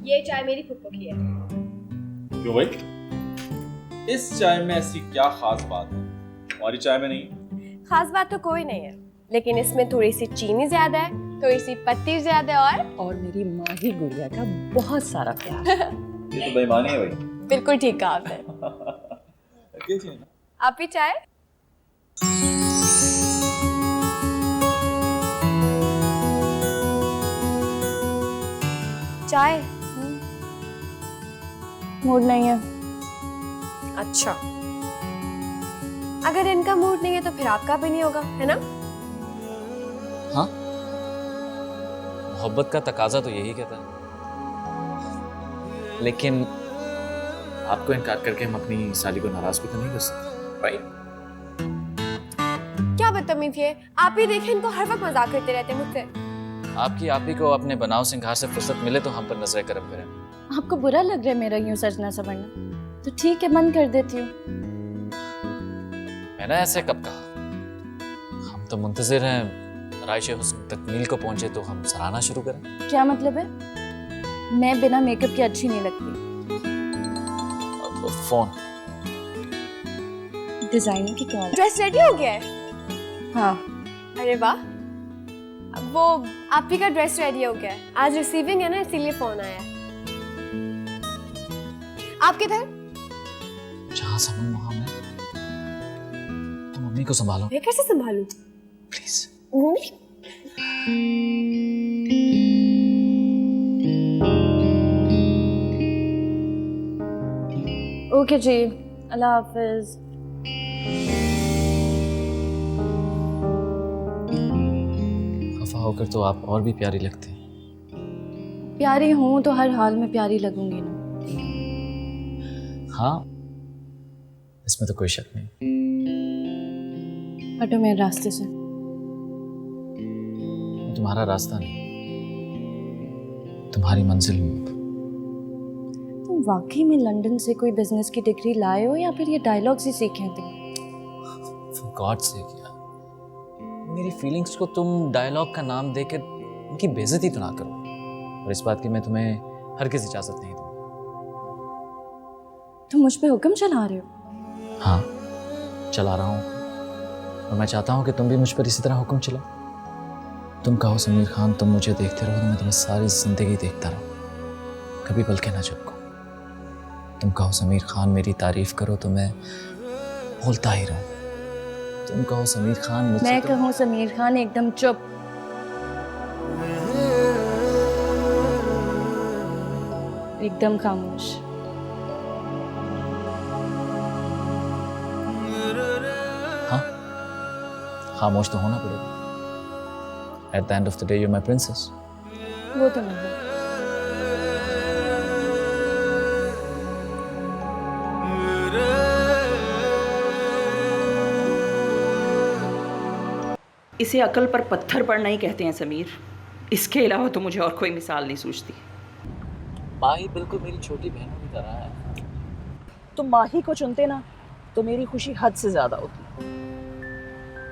ये चाय मेरी फुप्पो की है। क्यों भाई? इस चाय में ऐसी क्या खास बात है हमारी चाय में नहीं? खास बात तो कोई नहीं है, लेकिन इसमें थोड़ी सी चीनी ज्यादा है, थोड़ी सी पत्ती ज्यादा और मेरी माही गुड़िया का बहुत सारा प्यार। ये तो बेईमानी है भाई। बिल्कुल ठीक कहा आपने। कैसी है ना? आप भी चाय? चाय? मूड नहीं है। अच्छा, अगर इनका मूड नहीं है तो फिर आपका भी नहीं होगा, है ना? हाँ, मोहब्बत का तकाजा तो यही कहता है, लेकिन आपको इनकार करके हम अपनी साली को नाराज भी तो नहीं कर सकते, राइट? क्या बदतमीज है, आप ही देखें इनको हर वक्त मजाक करते रहते हैं मुझसे। आपकी आप ही को अपने बनाव सिंगार से फुर्सत मिले तो हम पर नजर करम करें। आपको बुरा लग रहा है मेरा यूं सजना समझना? तो ठीक है, बंद कर देती हूँ। मैंने ऐसे कब कहा? हम तो मुंतजिर हैं राइश हुस्न तकमील को पहुंचे तो हम सराहना शुरू करें। क्या मतलब है? मैं बिना मेकअप के अच्छी नहीं लगती। फोन डिजाइनर की कॉल। ड्रेस रेडी हो गया है? हाँ। अरे वाह, वो आप ही का ड्रेस रेडी हो गया है। आज रिसीविंग है ना, इसीलिए फोन आया है। आप किधर? जहां समन वहां मैं। तुम मम्मी को संभालो मैं कैसे संभालूं? प्लीज। ओके जी, अल्लाह हाफिज। खफा होकर तो आप और भी प्यारी लगती हैं। प्यारी हूँ तो हर हाल में प्यारी लगूंगी ना। हाँ, इसमें तो कोई शक नहीं। हटो मेरे रास्ते से। मैं तुम्हारा रास्ता नहीं, तुम्हारी मंजिल हूँ। तुम वाकई में लंदन से कोई बिजनेस की डिग्री लाए हो या फिर ये डायलॉग्स ही सीखे हैं तुम? For God's sake यार, मेरी फीलिंग्स को तुम डायलॉग का नाम देकर उनकी बेइज्जती तो ना करो। और इस बात की मैं तुम्हें हरगिज़ इजाजत नहीं दूंगा। तुम मुझ पे हुक्म चला रहे हो? हाँ, चला रहा हूँ, और मैं चाहता हूँ कि तुम भी मुझ पर इसी तरह हुक्म चलाओ। तुम कहो समीर खान, तुम मुझे देखते रहो तो मैं तुम्हें सारी जिंदगी देखता रहूँ, कभी पलके ना झपकूं। तुम कहो समीर खान मेरी तारीफ करो तो मैं बोलता ही रहूं। तुम कहो समीर खान मुझसे मैं कहूँ समीर खान एकदम चुप। एकदम खामोश। हाँ, खामोश तो होना पड़ेगा। At the end of the day, you're my princess. वो तो नहीं है। इसे अकल पर पत्थर पड़ना ही कहते हैं समीर। इसके अलावा तो मुझे और कोई मिसाल नहीं सूझती। माही बिल्कुल मेरी छोटी बहनों की तरह है। तुम माही को चुनते ना तो मेरी खुशी हद से ज्यादा होती।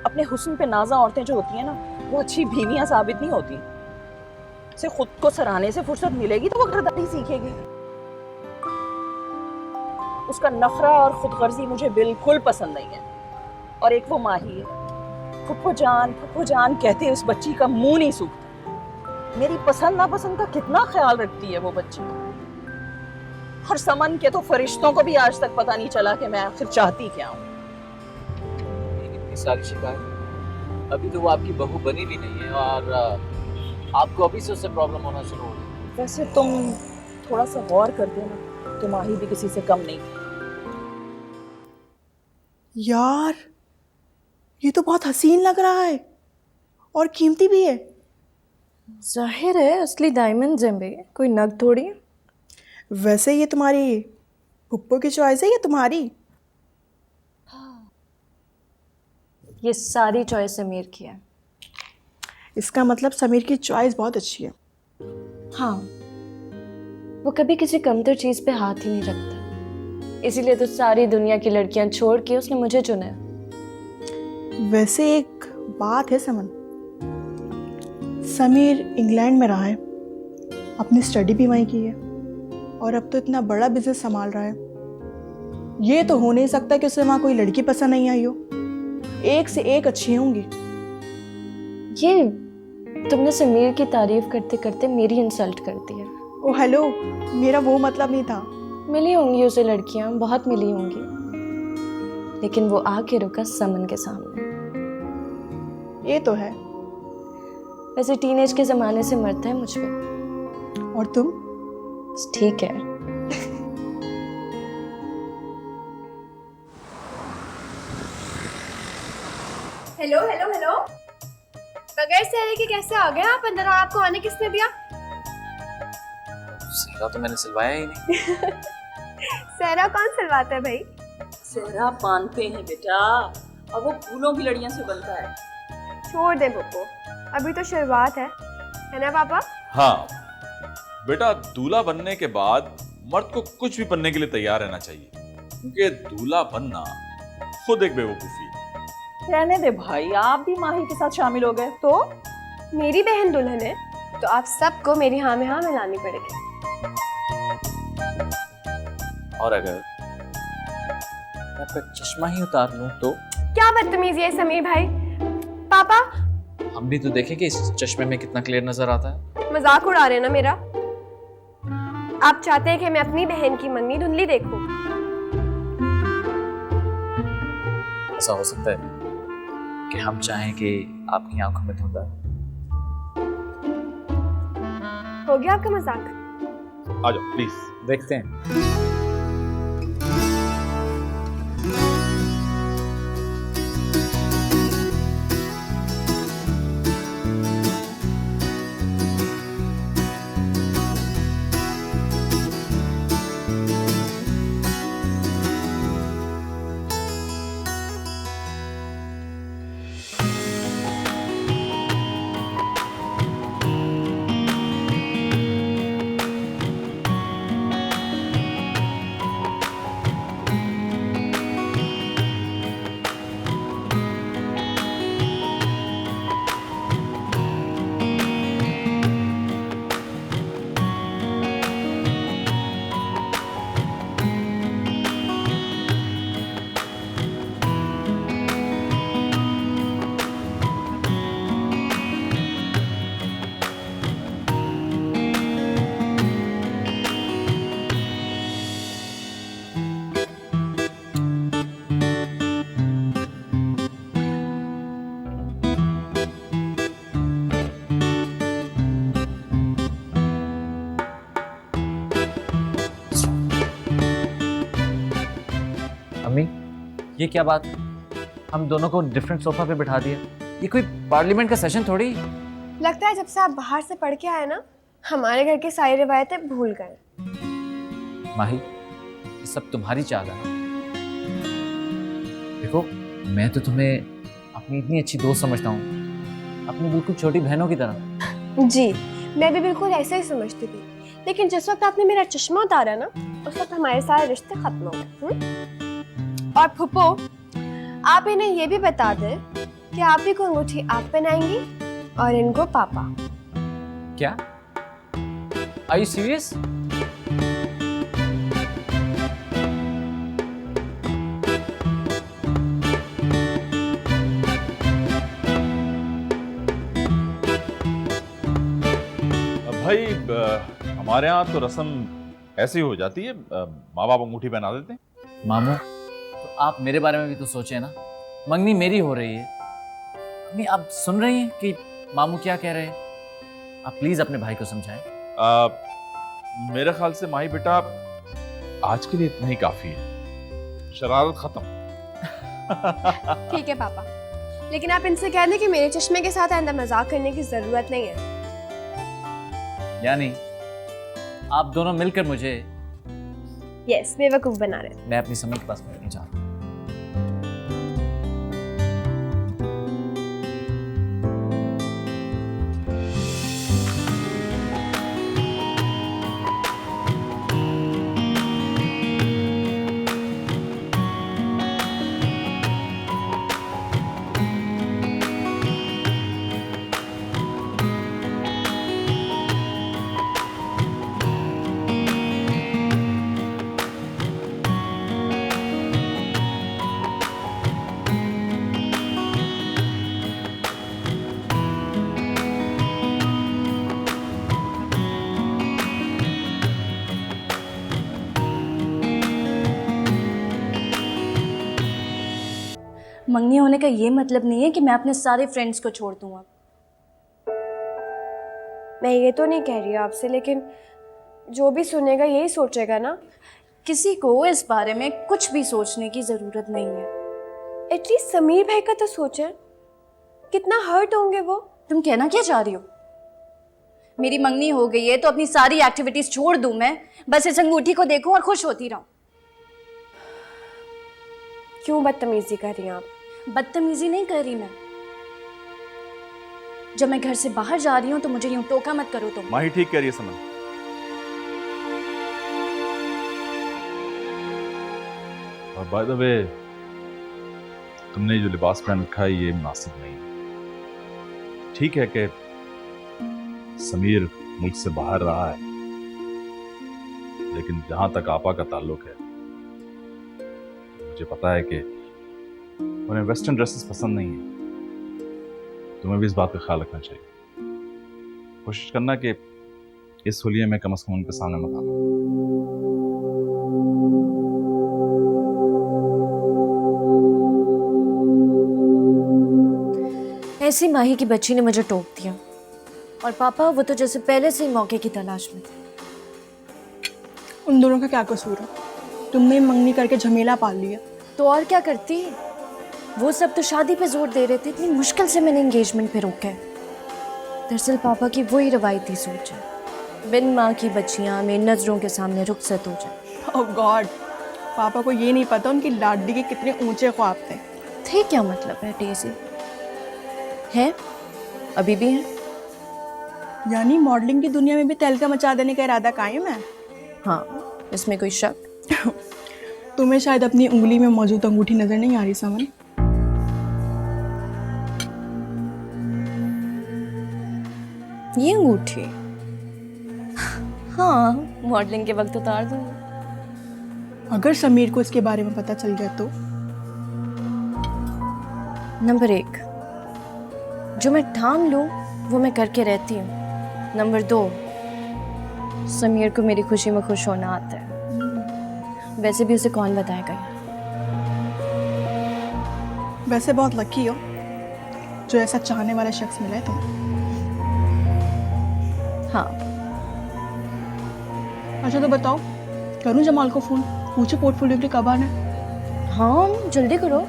अपने हुस्न पे नाज़ा औरतें जो होती हैं ना, वो अच्छी बीवियां साबित नहीं होती। उसे खुद को सराहने से फुर्सत मिलेगी तो वो घरदारी सीखेगी। उसका नखरा और खुदगर्जी मुझे बिल्कुल पसंद नहीं है। और एक वो माही है, फुप्पो जान कहते उस बच्ची का मुंह नहीं सूखता। मेरी पसंद नापसंद का कितना ख्याल रखती है वो बच्ची। और समन के तो फरिश्तों को भी आज तक पता नहीं चला कि मैं आखिर चाहती क्या हूँ। इतनी सारी शिकायत, अभी तो वो आपकी बहू बनी भी नहीं है और आपको अभी से उससे प्रॉब्लम होना शुरू हो गई। वैसे तुम थोड़ा सा गौर कर देना, तो माही भी किसी से कम नहीं थी। यार, ये तो बहुत हसीन लग रहा है और कीमती भी है। जाहिर है असली डायमंड्स हैं बे, कोई नग थोड़ी है। वैसे ये तुम्हारी पुप्पो की चॉइस है या तुम्हारी? ये सारी चॉइस समीर की है। इसका मतलब समीर की चॉइस बहुत अच्छी है। हाँ, वो कभी किसी कमतर चीज पे हाथ ही नहीं रखता, इसीलिए तो सारी दुनिया की लड़कियां छोड़ के उसने मुझे चुना है। वैसे एक बात है समन, समीर इंग्लैंड में रहा है, अपनी स्टडी भी वहीं की है। और अब तो इतना बड़ा बिजनेस संभाल रहा है। ये तो हो नहीं सकता कि उसे वहां कोई लड़की पसंद नहीं आई हो। एक से एक अच्छी होंगी। ये तुमने समीर की तारीफ करते करते मेरी इंसल्ट कर दी है। ओ हेलो, मेरा वो मतलब नहीं था। मिली होंगी उसे लड़कियां, बहुत मिली होंगी, लेकिन वो आके रुका समन के सामने। ये तो है। वैसे टीनेज के जमाने से मरता है मुझ पे। और तुम? बस ठीक है। हेलो हेलो हेलो, बगैर सहरे के कैसे आ गए आप अंदर और आपको आने किसने दिया? सेहरा तो मैंने सिलवाया ही नहीं। सहरा कौन सिलवाता है भाई? सेहरा बांधते हैं बेटा, और वो फूलों की लड़ियों से बनता है। छोड़ दे पप्पू, अभी तो शुरुआत है ना पापा? हाँ बेटा, दूल्हा बनने के बाद मर्द को कुछ भी बनने के लिए तैयार रहना चाहिए, क्योंकि दूल्हा बनना खुद एक बेवकूफी है। रहने दे भाई, आप भी माही के साथ शामिल हो गए। तो मेरी बहन दुल्हन है तो आप सबको मेरी हाँ में हाँ मिलानी पड़ेगी। और अगर मैं आपका चश्मा ही उतार लूं तो? क्या बदतमीजी है समीर भाई। पापा हम भी तो देखें कि इस चश्मे में कितना क्लियर नजर आता है। मजाक उड़ा रहे हैं ना मेरा? आप चाहते हैं कि मैं अपनी बहन की मंगनी धुंधली देखूं? ऐसा हो सकता है कि हम चाहें कि आपकी आंखों में धुंध आए। हो गया आपका मजाक? आ जाओ प्लीज। देखते हैं। अम्मी, ये क्या बात? हम दोनों को डिफरेंट सोफा पे बिठा दिया। ये कोई पार्लियामेंट का सेशन थोड़ी। लगता है जब से आप बाहर से पढ़ के आए ना, हमारे घर की सारी रिवायतें भूल गए। माही, ये सब तुम्हारी चाल है। देखो, मैं तो तुम्हें अपनी इतनी अच्छी दोस्त समझता हूँ, अपनी बिल्कुल छोटी बहनों की तरह। जी, मैं भी बिल्कुल ऐसे ही समझती थी, लेकिन जिस वक्त आपने मेरा चश्मा उतारा ना, उस वक्त हमारे सारे रिश्ते खत्म हो गए। और फुप्पो, आप इन्हें ये भी बता दें कि आप ही को अंगूठी आप पहनाएंगी और इनको पापा। क्या? Are you serious? भाई हमारे यहाँ तो रस्म ऐसी हो जाती है, माँ बाप अंगूठी पहना देते हैं। मामू, तो आप मेरे बारे में भी तो सोचें ना। मंगनी मेरी हो रही है। अम्मी, आप सुन रही हैं कि मामू क्या कह रहे हैं? आप प्लीज अपने भाई को समझाएं। मेरे ख्याल से माही बेटा, आज के लिए इतना ही काफी है। शरारत खत्म। ठीक है पापा, लेकिन आप इनसे कह दें कि मेरे चश्मे के साथ आइंदा मजाक करने की जरूरत नहीं है। यानी आप दोनों मिलकर मुझे यस, बेवकूफ बना रहे हैं। मैं अपनी समझ के पास बैठना चाहता हूँ। मंगनी होने का ये मतलब नहीं है कि मैं अपने सारे फ्रेंड्स को छोड़ दूँ अब। मैं ये तो नहीं कह रही हूँ आपसे, लेकिन जो भी सुनेगा यही सोचेगा ना। किसी को इस बारे में कुछ भी सोचने की ज़रूरत नहीं है। एटलीस्ट समीर भाई का तो सोचे, कितना हर्ट होंगे वो। तुम कहना क्या चाह रही हो? मेरी मंगनी हो गई है तो अपनी सारी एक्टिविटीज छोड़ दूं मैं, बस इस अंगूठी को देखूं और खुश होती रहूं। क्यों बदतमीजी कर रही हैं आप? बदतमीजी नहीं कर रही मैं। जब मैं घर से बाहर जा रही हूं तो मुझे यूं टोका मत करो तुम। माही ठीक कह रही है समन। और बाय द वे, तुमने जो लिबास पहन रखा है ये मुनासिब नहीं है। ठीक है कि समीर मुल्क से बाहर रहा है, लेकिन जहां तक आपा का ताल्लुक है, मुझे पता है कि उन्हें वेस्टर्न ड्रेसेस पसंद नहीं है। तुम्हें भी इस बात का ख्याल रखना चाहिए। कोशिश करना कि इस होलिये में कम से कम उनके सामने मत आना। ऐसी माही की बच्ची ने मुझे टोक दिया, और पापा वो तो जैसे पहले से ही मौके की तलाश में थे। उन दोनों का क्या कसूर है? तुमने मंगनी करके झमेला पाल लिया। तो और क्या करती? वो सब तो शादी पे जोर दे रहे थे, इतनी मुश्किल से मैंने एंगेजमेंट पे रोका है। दरअसल पापा की वही रवायती सोच है, बिन माँ की बच्चियाँ मेरी नज़रों के सामने रुखसत हो जाए। ओह गॉड, पापा को ये नहीं पता उनकी लाडली के कितने ऊंचे ख्वाब थे। थे क्या मतलब है डेज़ी? है, अभी भी है। यानी मॉडलिंग की दुनिया में भी तहलका मचा देने का इरादा कायम है? हाँ, इसमें कोई शक? तुम्हें शायद अपनी उंगली में मौजूद अंगूठी नजर नहीं आ रही समन। ये अंगूठी? हाँ, मॉडलिंग के वक्त उतार दूंगी। अगर समीर को इसके बारे में पता चल गया तो? नंबर 1, जो मैं ठान लूं वो मैं करके रहती हूँ। नंबर 2, समीर को मेरी खुशी में खुश होना आता है। वैसे भी उसे कौन बताएगा? वैसे बहुत लकी हो जो ऐसा चाहने वाला शख्स मिला है तुम्हें। हाँ। अच्छा तो बताओ, करूं जमाल को फोन, पूछो पोर्टफोलियो के लिए कब आना है? हाँ, जल्दी करो।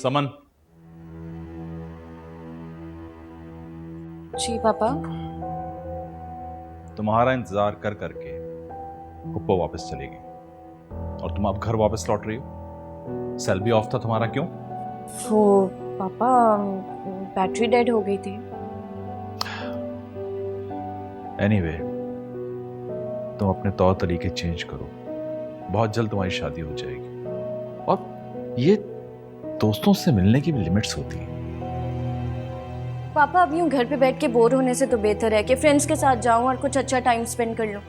समन, जी पापा। तुम्हारा इंतजार कर करके पुप्पो वापस चली गई और तुम अब घर वापस लौट रही हो। सेल भी ऑफ था तुम्हारा, क्यों? वो पापा, बैटरी डेड हो गई थी। एनीवे, तुम अपने तौर तरीके चेंज करो, बहुत जल्द तुम्हारी शादी हो जाएगी। और ये दोस्तों से मिलने की भी लिमिट्स होती हैं। पापा अब यूं घर पे बैठ के बोर होने से तो बेहतर है कि फ्रेंड्स के साथ जाऊं और कुछ अच्छा टाइम स्पेंड कर लूं।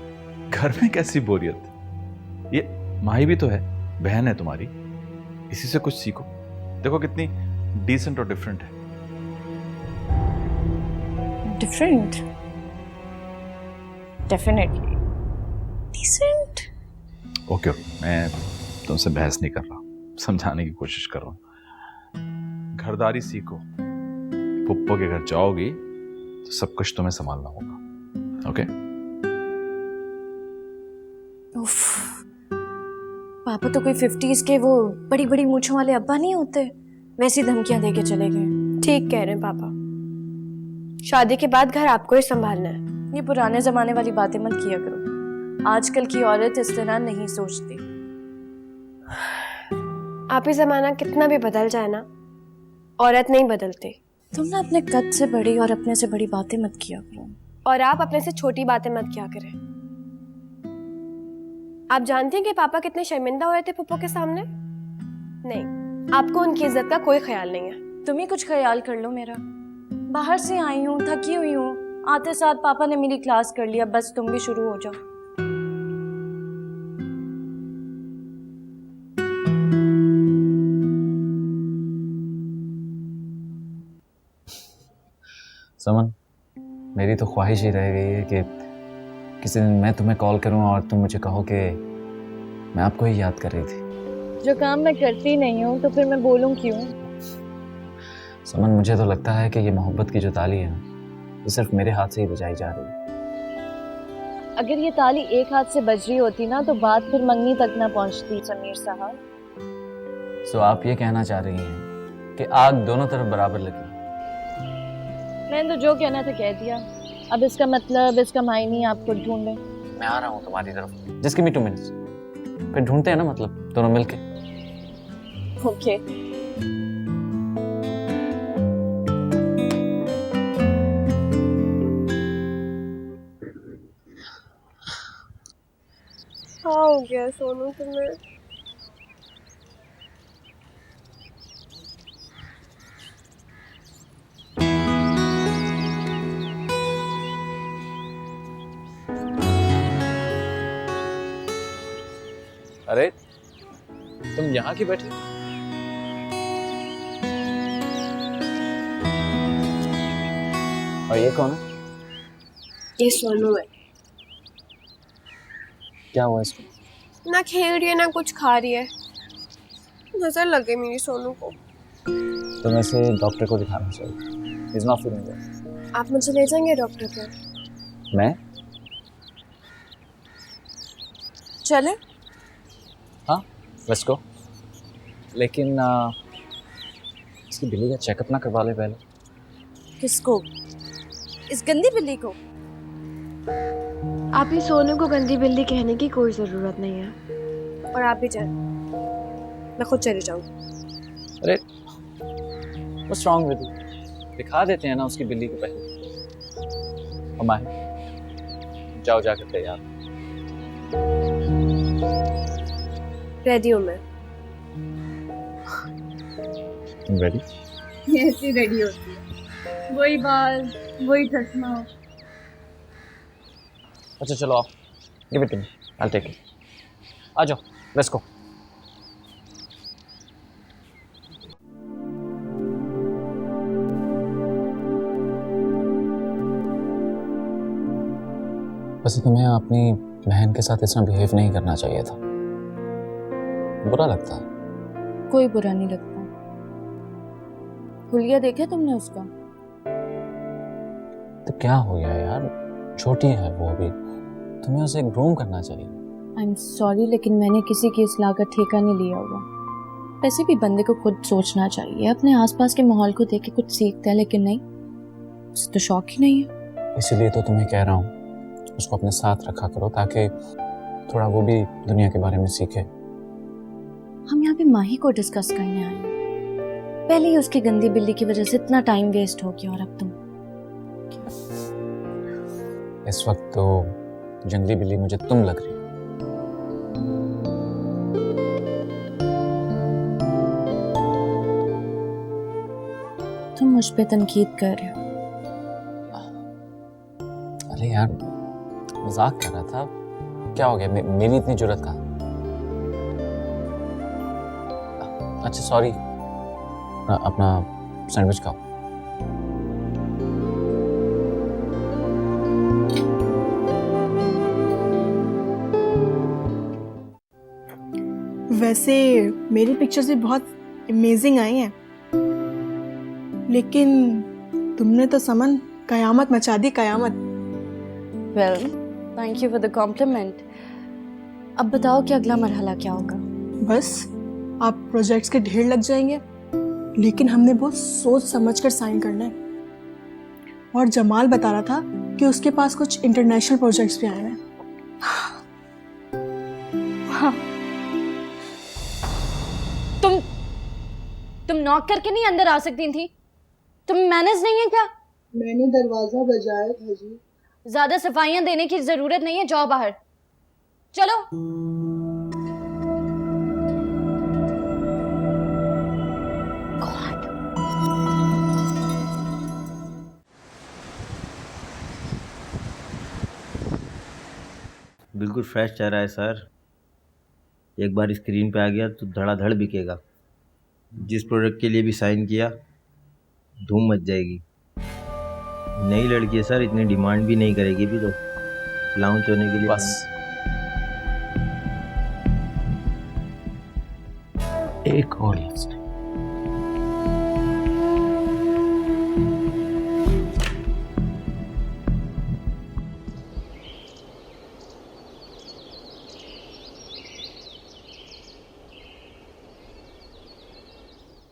घर में कैसी बोरियत? ये माही भी तो है, बहन है तुम्हारी, इसी से कुछ सीखो। देखो कितनी डिसेंट और डिफरेंट है। डिफरेंट? Definitely decent. ओके, मैं तुमसे बहस नहीं कर रहा, समझाने की कोशिश कर रहा हूं। घरदारी सीखो, पुप्पो के घर जाओगी तो सब कुछ तुम्हें संभालना होगा। ओके? उफ, पापा तो कोई 50s के वो बड़ी बड़ी मूंछों वाले अब्बा नहीं होते, वैसी धमकियां देके चले गए। ठीक कह रहे हैं पापा, शादी के बाद घर आपको ही संभालना है। ये पुराने जमाने वाली बातें मत किया करो, आजकल की औरत इस तरह नहीं सोचती। आप ही जमाना कितना भी बदल जाए ना, औरत नहीं बदलती। तुम ना अपने कद से बड़ी और अपने से बड़ी बातें मत किया करो। और आप अपने से छोटी बातें मत किया करें। आप जानती हैं कि पापा कितने शर्मिंदा हो रहे थे पुप्पो के सामने? नहीं, आपको उनकी इज्जत का कोई ख्याल नहीं है। तुम ही कुछ ख्याल कर लो मेरा। बाहर से आई हूँ, थकी हुई हूँ, आते साथ पापा ने मेरी क्लास कर लिया, बस तुम भी शुरू हो जाओ। समन, मेरी तो ख्वाहिश ही रह गई है कि किसी दिन मैं तुम्हें कॉल करूं और तुम मुझे कहो कि मैं आपको ही याद कर रही थी। जो काम मैं करती नहीं हूँ तो फिर मैं बोलूँ क्यों? समन, मुझे तो लगता है कि ये मोहब्बत की जो ताली है ना, ये सिर्फ मेरे हाथ से ही बजाई जा रही है। अगर ये ताली एक हाथ से बज रही होती ना तो बात फिर मंगनी तक ना पहुंचती समीर साहब। सो आप ये कहना चाह रही हैं कि आग दोनों तरफ बराबर लगी? मैंने तो जो कहना था कह दिया, अब इसका मतलब, इसका मायने आप खुद ढूंढें। मैं आ रहा हूँ तुम्हारी तरफ, जस्ट गिव मी 2 मिनट्स, फिर ढूंढते हैं ना, मतलब दोनों मिलके। ओके। हाँ, हो गया सोनू तुम्हें? अरे तुम यहाँ की बैठी? और ये कौन है? ये सोनू है। क्या हुआ इसको? ना खेल रही है ना कुछ खा रही है। नजर लग गई मेरी सोनू को। तुम ऐसे डॉक्टर को दिखाना चाहिए। Is not feeling well. आप मुझे ले जाएंगे डॉक्टर के? मैं? चले? हाँ, लेट्स गो। लेकिन इसकी बिल्ली का चेकअप ना करवा ले पहले? किसको? इस गंदी बिल्ली को? आप ही सोनू को गंदी बिल्ली कहने की कोई जरूरत नहीं है। और आप भी जाए, मैं खुद चली जाऊंगी। अरे व्हाट्स रॉन्ग विद यू? दिखा देते हैं ना उसकी बिल्ली को पहले। हम आए, जाओ जाकर तैयार। रेडी हूँ मैं। तुम रेडी? ऐसी रेडी होती है, वही बाल, वही चश्मा। अच्छा चलो आओ, give it to me, I will take it. आ जाओ, लेट्स गो। वैसे तुम्हें अपनी बहन के साथ इतना बिहेव नहीं करना चाहिए था, बुरा लगता है। कोई बुरा नहीं लगता। हुलिया देखा तुमने उसका? तो क्या हो गया यार, छोटी है वो अभी, तुम्हें उसे ग्रूम करना चाहिए। आई एम सॉरी, लेकिन मैंने किसी की इस्लाह का ठेका नहीं लिया हुआ। वैसे भी बंदे को खुद सोचना चाहिए, अपने आसपास के माहौल को देख के कुछ सीखता है, लेकिन नहीं, उसे तो शौक ही नहीं है। इसीलिए तो तुम्हें कह रहा हूँ उसको अपने साथ रखा करो, ताकि थोड़ा वो भी दुनिया के बारे में सीखे। हम यहाँ पे माही को डिस्कस करने आए हैं। पहले ही उसकी गंदी बिल्ली की वजह से इतना टाइम वेस्ट हो गया, और अब तुम। इस वक्त तो जंगली बिल्ली मुझे तुम लग रही हो। तुम मुझ पे तनकीद कर रहे हो। अरे यार, मजाक कर रहा था। क्या हो गया, मेरी इतनी जुर्रत कहाँ? अच्छा सॉरी, अपना सैंडविच खाओ। वैसे मेरी पिक्चर्स भी बहुत अमेजिंग आई हैं, लेकिन तुमने तो समन कयामत मचा दी, कयामत। Well, thank you for the compliment. अब बताओ कि अगला मरहला क्या होगा? बस आप प्रोजेक्ट्स के ढेर लग जाएंगे, लेकिन हमने बहुत सोच समझ कर साइन करना है। और जमाल बता रहा था कि उसके पास कुछ इंटरनेशनल प्रोजेक्ट्स भी आए हैं। तुम नॉक करके नहीं अंदर आ सकती थी? तुम मैनेज नहीं है क्या? मैंने दरवाजा बजाया था जी। ज्यादा सफाइयां देने की जरूरत नहीं है, जाओ बाहर। चलो। बिल्कुल फ्रेश चेहरा है सर। एक बार स्क्रीन पे आ गया तो धड़ाधड़ बिकेगा। जिस प्रोडक्ट के लिए भी साइन किया धूम मच जाएगी। नई लड़की है सर, इतनी डिमांड भी नहीं करेगी भी तो लॉन्च होने के लिए। बस एक और लफ्ज नहीं।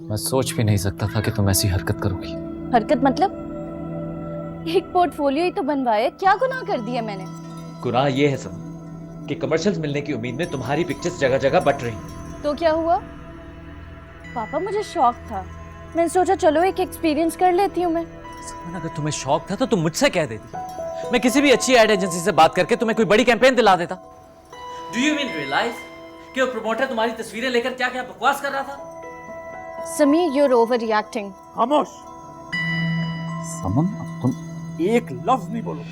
मैं सोच भी नहीं सकता था कि तुम ऐसी हरकत करोगी। हरकत मतलब एक पोर्टफोलियो ही तो बनवाया, क्या गुनाह कर दिया मैंने? गुनाह ये है सब कि कमर्शियल्स मिलने की उम्मीद में तुम्हारी पिक्चर्स जगह जगह बट रही हैं। तो क्या हुआ? पापा मुझे शौक था, मैंने सोचा चलो एक एक्सपीरियंस कर लेती हूँ मैं। समन, अगर तुम्हें शौक था तो तुम मुझसे कह देती। मैं किसी भी अच्छी एड एजेंसी से बात करके तुम्हें कोई बड़ी कैंपेन दिला देता। डू यू मीन रियलाइज कि वो प्रमोटर तुम्हारी तस्वीरें लेकर क्या क्या बकवास कर रहा था? Sameer, you're overreacting. खामोश। समन, अब तुम एक लफ्ज नहीं बोलो।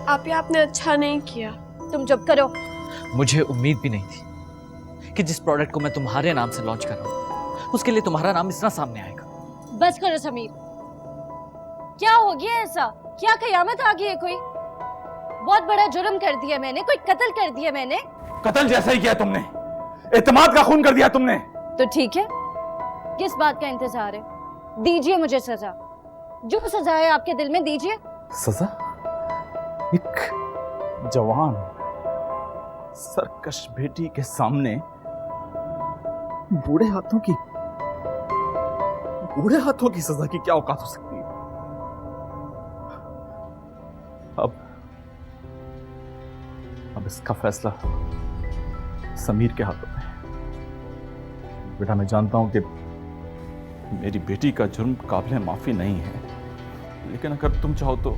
आपने अच्छा नहीं किया। तुम चुप करो। मुझे उम्मीद भी नहीं थी कि जिस प्रोडक्ट को मैं तुम्हारे नाम से लॉन्च कर रहा हूं उसके लिए तुम्हारा नाम इतना सामने आएगा। बस करो समीर, क्या हो गया ऐसा? क्या कयामत आ गई है कोई? बहुत बड़ा जुर्म कर दिया मैंने, कोई कत्ल कर दिया मैंने। कत्ल जैसा ही किया तुमने, एतमाद का खून कर दिया तुमने। तो ठीक है, किस बात का इंतजार है? दीजिए मुझे सजा, जो सजा है आपके दिल में दीजिए। सजा? एक जवान सरकश बेटी के सामने बूढ़े हाथों की सजा की क्या औकात हो सकती है? अब इसका फैसला समीर के हाथों में है। बेटा, मैं जानता हूं कि मेरी बेटी का जुर्म काबिल माफी नहीं है, लेकिन अगर तुम चाहो तो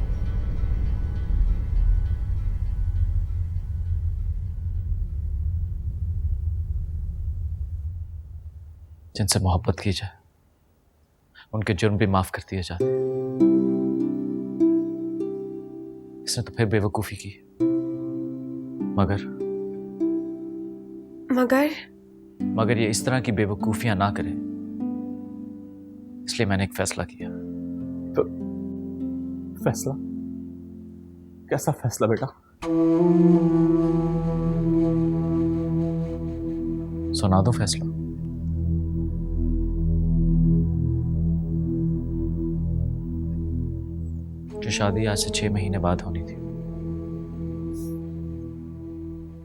जिनसे मोहब्बत की जाए उनके जुर्म भी माफ कर दिए जाते। इसने तो फिर बेवकूफी की, मगर ये इस तरह की बेवकूफियां ना करे, इसलिए मैंने एक फैसला किया। तो फैसला? कैसा फैसला बेटा? सुना दो फैसला। जो शादी आज से 6 महीने बाद होनी थी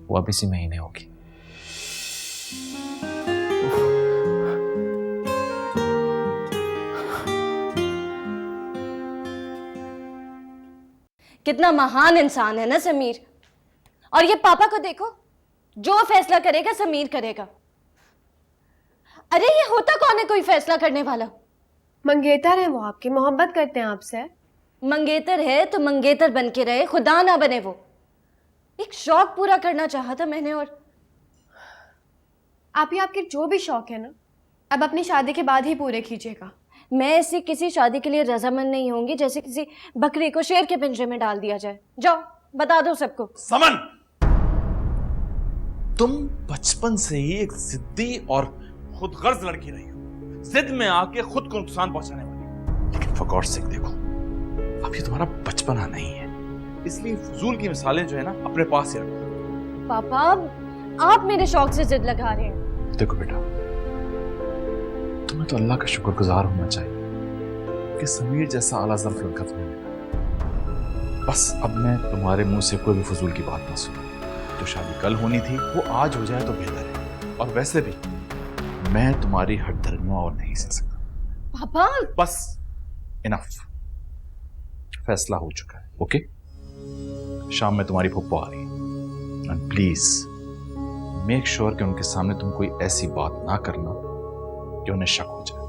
वो अब इसी महीने होगी। कितना महान इंसान है ना समीर। और ये पापा को देखो, जो फैसला करेगा समीर करेगा। अरे ये होता कौन है कोई फैसला करने वाला? मंगेतर है वो, आपकी मोहब्बत करते हैं आपसे। मंगेतर है तो मंगेतर बन के रहे, खुदा ना बने वो। एक शौक पूरा करना चाहा था मैंने। और आपके जो भी शौक है ना, अब अपनी शादी के बाद ही पूरे कीजिएगा। मैं ऐसी किसी शादी के लिए रजामंद नहीं होंगी जैसे किसी बकरी को शेर के पिंजरे में डाल दिया जाए। जाओ बता दो सबको। समन, तुम बचपन से ही एक जिद्दी और खुदगर्ज लड़की रही हो, जिद में आके खुद को नुकसान पहुंचाने वाली। लेकिन फॉर गॉड सेक देखो, अब ये तुम्हारा बचपना नहीं है, इसलिए फजूल की मिसालें जो है ना अपने पास ही रखो। पापा आप मेरे शौक से जिद लगा रहे हैं। देखो बेटा, तुम्हें तो अल्लाह का शुक्रगुजार होना चाहिए कि समीर जैसा आला ज़र्फ लड़का तुम्हें मिला। बस अब मैं तुम्हारे मुंह से कोई भी फजूल की बात ना सुनूं। जो शादी कल होनी थी वो आज हो जाए तो बेहतर है। और वैसे भी मैं तुम्हारी हठधर्मियां और नहीं सह सकता। पापा बस इनफ, फैसला हो चुका है। ओके, शाम में तुम्हारी फुप्पो आ रही है एंड प्लीज मेक श्योर कि उनके सामने तुम कोई ऐसी बात ना करना कि उन्हें शक हो जाए।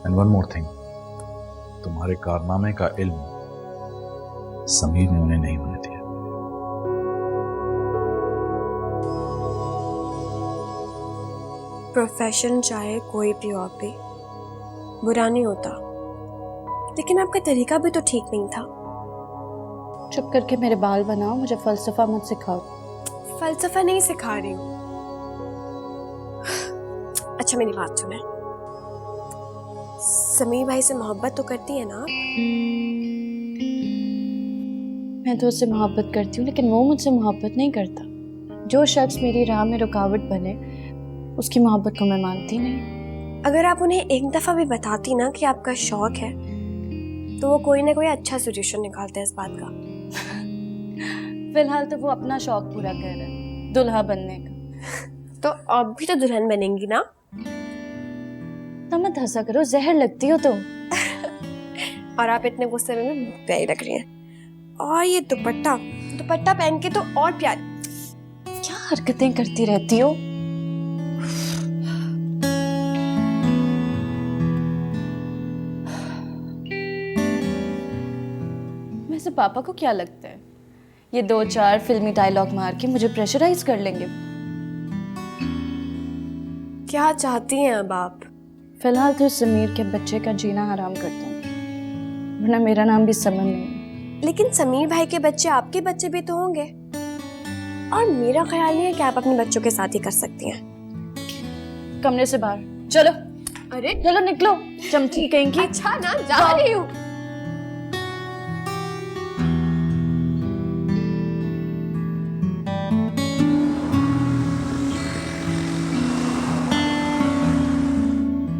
एंड वन मोर थिंग, तुम्हारे कारनामे का इल्म समीर ने उन्हें नहीं होने दिया। प्रोफेशन चाहे कोई भी और भी बुरा नहीं होता, लेकिन आपका तरीका भी तो ठीक नहीं था। चुप करके मेरे बाल बनाओ, मुझे फलसफा मत सिखाओ। फलसफा नहीं सिखा रही हूँ। अच्छा मेरी बात सुने, समीर भाई से मोहब्बत तो करती है ना आप? मैं तो उससे मोहब्बत करती हूँ, लेकिन वो मुझसे मोहब्बत नहीं करता। जो शख्स मेरी राह में रुकावट बने, उसकी मोहब्बत को मैं मानती नहीं। अगर आप उन्हें एक दफ़ा भी बताती ना कि आपका शौक है, तो वो कोई ना कोई अच्छा सोल्यूशन निकालते हैं इस बात का। फिलहाल तो वो अपना शौक पूरा कर रहा है, दुल्हा बनने का। तो आप भी तो दुल्हन बनेंगी ना? ना मत हंसा करो, जहर लगती हो तुम। और आप इतने गुस्से में प्यारी लग रही हैं। और ये दुपट्टा दुपट्टा पहन के तो और प्यारी। क्या हरकतें करती रहती हो? वैसे पापा को क्या लगता है, ये 2-4 फिल्मी डायलॉग मार के मुझे प्रेशराइज कर लेंगे? क्या चाहती हैं अब आप? फिलहाल तो समीर के बच्चे का जीना हराम कर दूं, वरना मेरा नाम भी समन नहीं है। लेकिन समीर भाई के बच्चे आपके बच्चे भी तो होंगे, और मेरा ख्याल नहीं है कि आप अपने बच्चों के साथ ही कर सकती हैं। कमरे से बाहर चलो। अरे चलो निकलो, चमची कहेंगी। अच्छा ना, जा रही हूँ।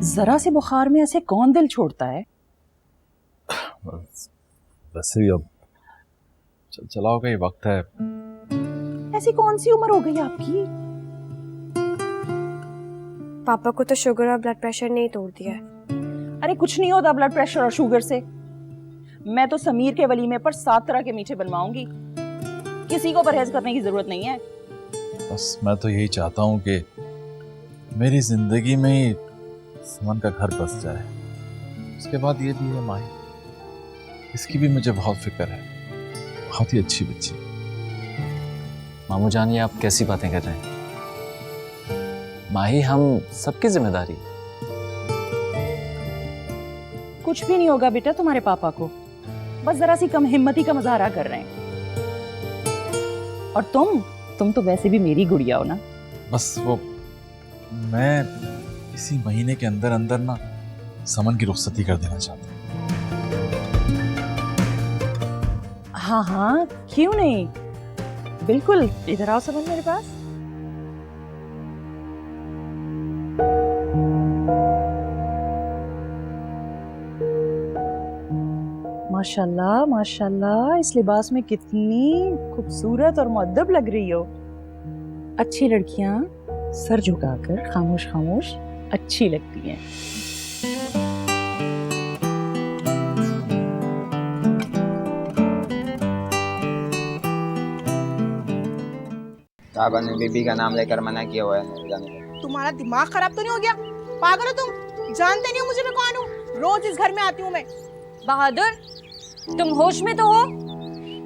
जरा से बुखार में ऐसे कौन दिल छोड़ता है? वैसे भी अब चलाओ का ये वक्त है। ऐसी कौन सी उम्र हो गई आपकी? पापा को तो शुगर और ब्लड प्रेशर नहीं तोड़ दिया है। अरे कुछ नहीं होता ब्लड प्रेशर और शुगर से। मैं तो समीर के वलीमे पर 7 तरह के मीठे बनवाऊंगी। किसी को परहेज करने की जरूरत नहीं है। बस मैं तो यही चाहता हूँ कि मेरी जिंदगी में ही समन का घर बस जाए। उसके बाद ये भी है माही, इसकी भी मुझे बहुत फिक्र है। बहुत ही अच्छी बच्ची। मामू जान, ये आप कैसी बातें कर रहे हैं? माही हम सबकी जिम्मेदारी। कुछ भी नहीं होगा बेटा तुम्हारे पापा को, बस जरा सी कम हिम्मती का मुजाहरा कर रहे हैं। और तुम तो वैसे भी मेरी गुड़िया हो ना। बस वो मैं इसी महीने के अंदर अंदर ना समन की रुखसती कर देना चाहता हूँ। हाँ हाँ, क्यों नहीं, बिल्कुल। इधर आओ समन मेरे पास। माशाल्लाह माशाल्लाह, इस लिबास में कितनी खूबसूरत और मुअद्दब लग रही हो। अच्छी लड़कियां सर झुकाकर खामोश खामोश अच्छी लगती हैं। साहबा ने बीबी का नाम लेकर मना किया हुआ है जाने को। तुम्हारा दिमाग खराब तो नहीं हो गया? पागल हो तुम? जानते नहीं हो मुझे मैं कौन हूँ? रोज इस घर में आती हूँ मैं। बहादुर, तुम होश में तो हो?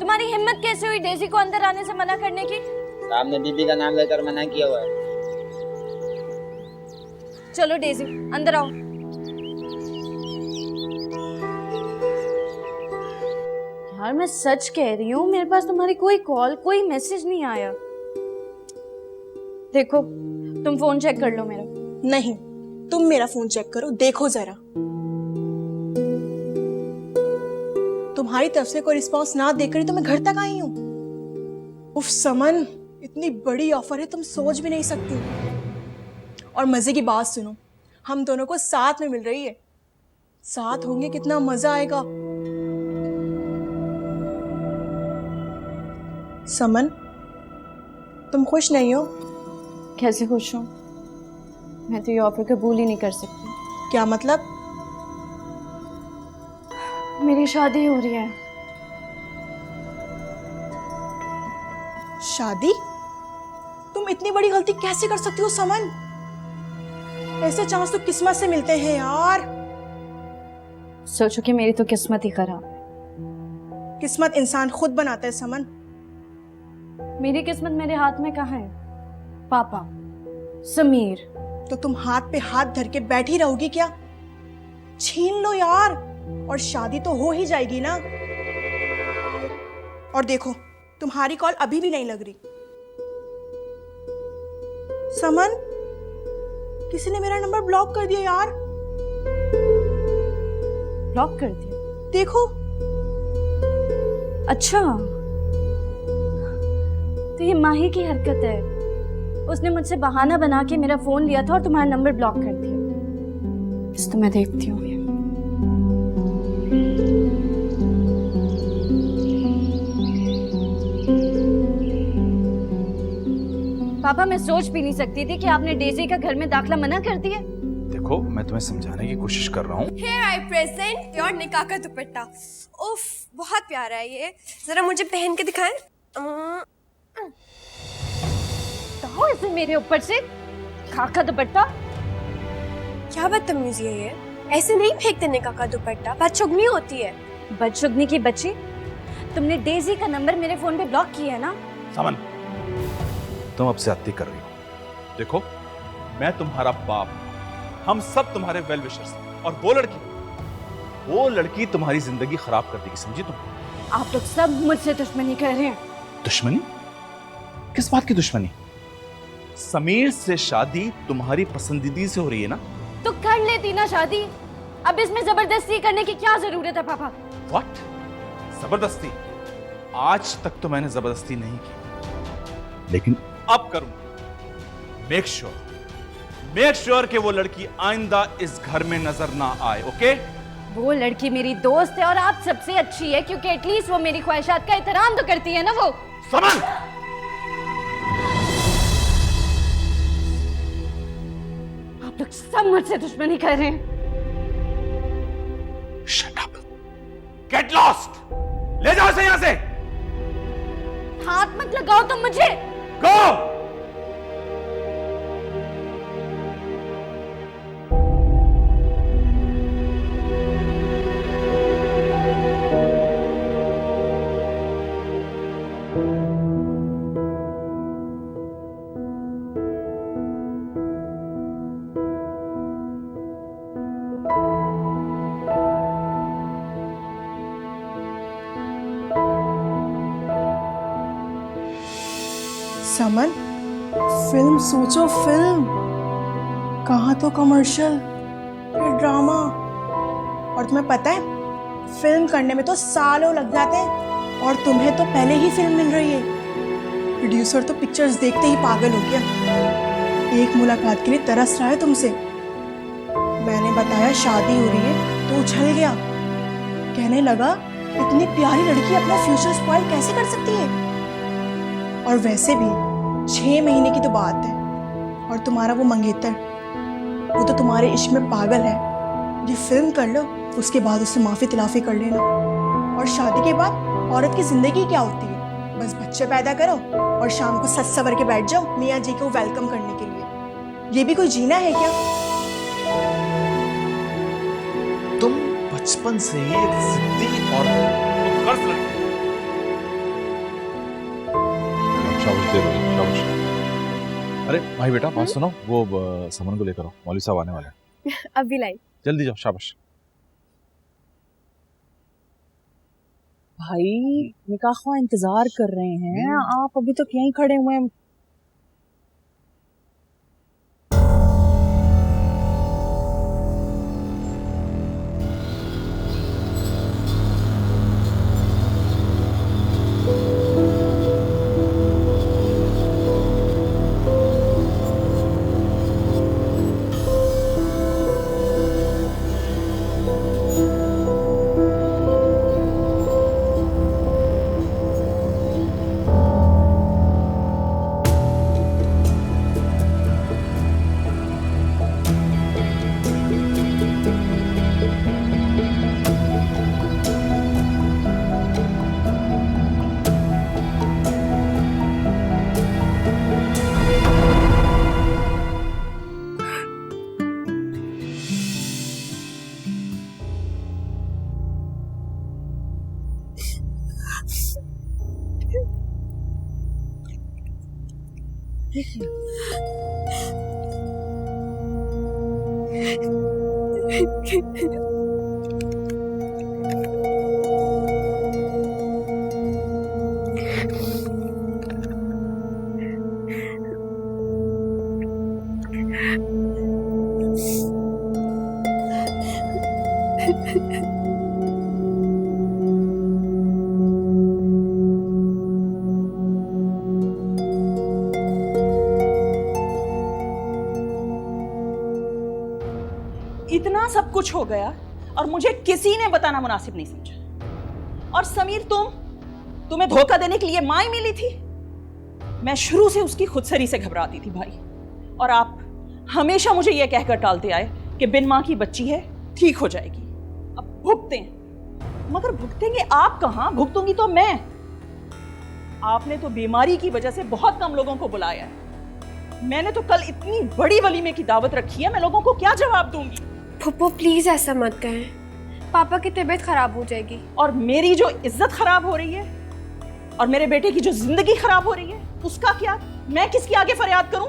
तुम्हारी हिम्मत कैसे हुई डेजी को अंदर आने से मना करने की? साहब ने बीबी का नाम लेकर मना किया हुआ है। चलो डेजी अंदर आओ। यार मैं सच कह रही हूँ, मेरे पास तुम्हारी कोई कॉल कोई मैसेज नहीं आया। देखो तुम फोन चेक कर लो मेरा। नहीं, तुम मेरा फोन चेक करो, देखो जरा। तुम्हारी तरफ से कोई रिस्पांस ना देकर ही तो मैं घर तक आई हूँ। उफ समन, इतनी बड़ी ऑफर है, तुम सोच भी नहीं सकती। और मजे की बात सुनो, हम दोनों को साथ में मिल रही है। साथ होंगे कितना मजा आएगा। समन, तुम खुश नहीं हो? कैसे खुश हूँ? मैं तो ये ऑफर कबूल ही नहीं कर सकती। क्या मतलब? मेरी शादी हो रही है। शादी? तुम इतनी बड़ी गलती कैसे कर सकती हो समन? ऐसे चांस तो किस्मत से मिलते हैं यार। सोचो कि मेरी तो किस्मत ही खराब है। किस्मत इंसान खुद बनाता है समन। मेरी किस्मत मेरे हाथ में कहाँ है? पापा, समीर। तो तुम हाथ पे हाथ धर के बैठी रहोगी क्या? छीन लो यार, और शादी तो हो ही जाएगी ना। और देखो तुम्हारी कॉल अभी भी नहीं लग रही। समन, किसी ने मेरा नंबर ब्लॉक कर दिया यार। ब्लॉक कर दिया? देखो। अच्छा, तो ये माही की हरकत है। उसने मुझसे बहाना बना के मेरा फोन लिया था और तुम्हारा नंबर ब्लॉक कर दिया। इस तो मैं देखती हूँ। पापा, मैं सोच भी नहीं सकती थी कि आपने डेजी का घर में दाखला मना कर दिया। देखो, मैं तुम्हें समझाने की कोशिश कर रहा हूँ। Here I present your निकाह का दुपट्टा। उफ, बहुत प्यारा है ये। जरा मुझे पहन के दिखाएं। तो इसे मेरे ऊपर से खाका दुपट्टा। क्या बदतमीजी है ये? ऐसे नहीं फेंकते निकाह का दुपट्टा, बदशुगनी होती है। बदशुगनी की बच्ची, तुमने डेजी का नंबर मेरे फोन पे ब्लॉक किया है ना? समन, तुम अब ज्यादती कर रही हो। देखो, मैं तुम्हारा बाप, हम सब तुम्हारे वेल विशर्स, और वो लड़की तुम्हारी जिंदगी खराब कर देगी, समझी तुम? आप लोग सब मुझसे दुश्मनी कर रहे हैं। दुश्मनी? किस बात की दुश्मनी? समीर से शादी तुम्हारी पसंदीदी से हो रही है ना? तो कर लेती ना शादी। अब इसमें जबरदस्ती करने की क्या जरूरत है पापा? What? जबरदस्ती? आज तक तो मैंने जबरदस्ती नहीं की, लेकिन अब करूंगा। मेक श्योर कि वो लड़की आइंदा इस घर में नजर ना आए, ओके? वो लड़की मेरी दोस्त है और आप सबसे अच्छी है, क्योंकि एटलीस्ट वो मेरी ख्वाहिशात का एहतराम तो करती है ना वो। समन! आप लोग सब मुझसे दुश्मनी कर रहे हैं। Shut up! Get lost! ले जाओ इसे यहां से! हाथ मत लगाओ तुम मुझे। Go! समन, फिल्म सोचो, फिल्म। कहाँ तो कमर्शियल, फिर ड्रामा। और तुम्हें पता है, फिल्म करने में तो सालों लग जाते हैं, और तुम्हें तो पहले ही फिल्म मिल रही है। प्रोड्यूसर तो पिक्चर्स देखते ही पागल हो गया। एक मुलाकात के लिए तरस रहा है तुमसे। मैंने बताया शादी हो रही है तो उछल गया। कहने लगा, इतनी प्यारी लड़की अपना फ्यूचर स्पॉइल कैसे कर सकती है? और वैसे भी 6 महीने की तो बात है। और तुम्हारा वो मंगेतर, वो तो तुम्हारे इश्क में पागल है। ये फिल्म कर लो, उसके बाद उससे माफी तिलाफी कर लेना। और शादी के बाद औरत की जिंदगी क्या होती है? बस बच्चे पैदा करो और शाम को सज सवर के बैठ जाओ मियाँ जी को वेलकम करने के लिए। ये भी कोई जीना है क्या? तुम बचपन से ही एक जिद्दी और खुदगर्ज लड़की हो। शाबाश दे रोहित, शाबाश। अरे भाई बेटा, बात सुनो, वो समन को लेकर आओ, मौलवी साहब आने वाले हैं। अभी लाई। जल्दी जाओ, शाबाश। भाई निकाह ख्वाह इंतजार कर रहे हैं, आप अभी तक यहीं खड़े हुए हैं। इतना सब कुछ हो गया और मुझे किसी ने बताना मुनासिब नहीं समझा। और समीर, तुम्हें धोखा देने के लिए मां ही मिली थी। मैं शुरू से उसकी खुदसरी से घबराती थी भाई, और आप हमेशा मुझे यह कहकर टालते आए कि बिन मां की बच्ची है, ठीक हो जाएगी। अब भुगते हैं, मगर भुगतेंगे आप कहां, भुगतूंगी तो मैं। आपने तो बीमारी की वजह से बहुत कम लोगों को बुलाया है। मैंने तो कल इतनी बड़ी वलीमे की दावत रखी है, मैं लोगों को क्या जवाब दूंगी? फुप्पो प्लीज ऐसा मत कहें, पापा की तबीयत खराब हो जाएगी। और मेरी जो इज्जत खराब हो रही है और मेरे बेटे की जो जिंदगी खराब हो रही है, उसका क्या? मैं किसके आगे फरियाद करूं?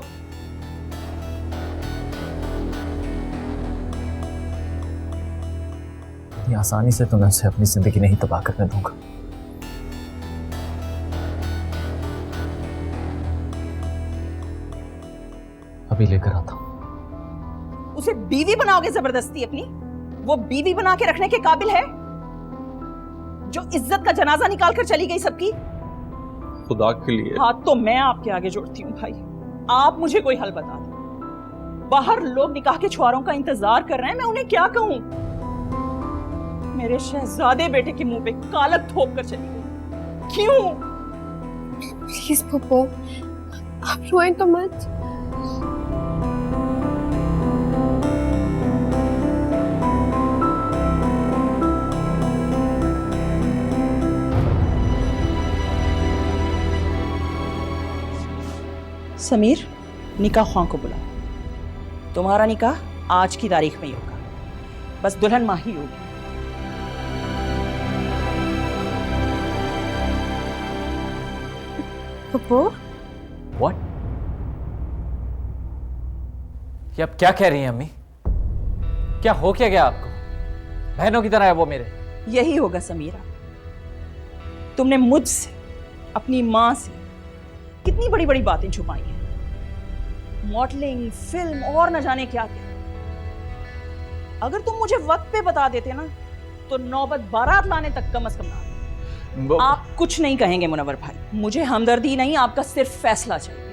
इतनी आसानी से तो मैं उसे अपनी जिंदगी नहीं तबाह करने दूंगा। अभी लेकर आता हूं। उसे बीवी बनाओगे जबरदस्ती अपनी? वो बीवी बना के रखने के काबिल है जो इज्जत का जनाजा निकाल कर चली गई सबकी? खुदा के लिए। हाथ तो मैं आपके आगे जोड़ती हूँ भाई, आप मुझे कोई हल बता दो। बाहर लोग निकाह के छुआरों का इंतजार कर रहे हैं, मैं उन्हें क्या कहूँ? मेरे शहजादे बेटे के मुंह पे कालक थोप कर चली गई, क्यों? प्लीज फुप्पो, आप रोएं तो मत। समीर, निकाह ख्वां को बुलाओ। तुम्हारा निकाह आज की तारीख में ही होगा, बस दुल्हन माँ ही होगी। फुप्पो, What? ये आप क्या कह रही हैं अम्मी? क्या हो क्या गया आपको? बहनों की तरह है वो मेरे। यही होगा समीरा, तुमने मुझसे, अपनी माँ से कितनी बड़ी बड़ी बातें छुपाई हैं। मॉडलिंग, फिल्म और न जाने क्या क्या। अगर तुम मुझे वक्त पे बता देते ना, तो नौबत बारात लाने तक कम से कम ना। आप कुछ नहीं कहेंगे मुनव्वर भाई, मुझे हमदर्दी नहीं, आपका सिर्फ फैसला चाहिए।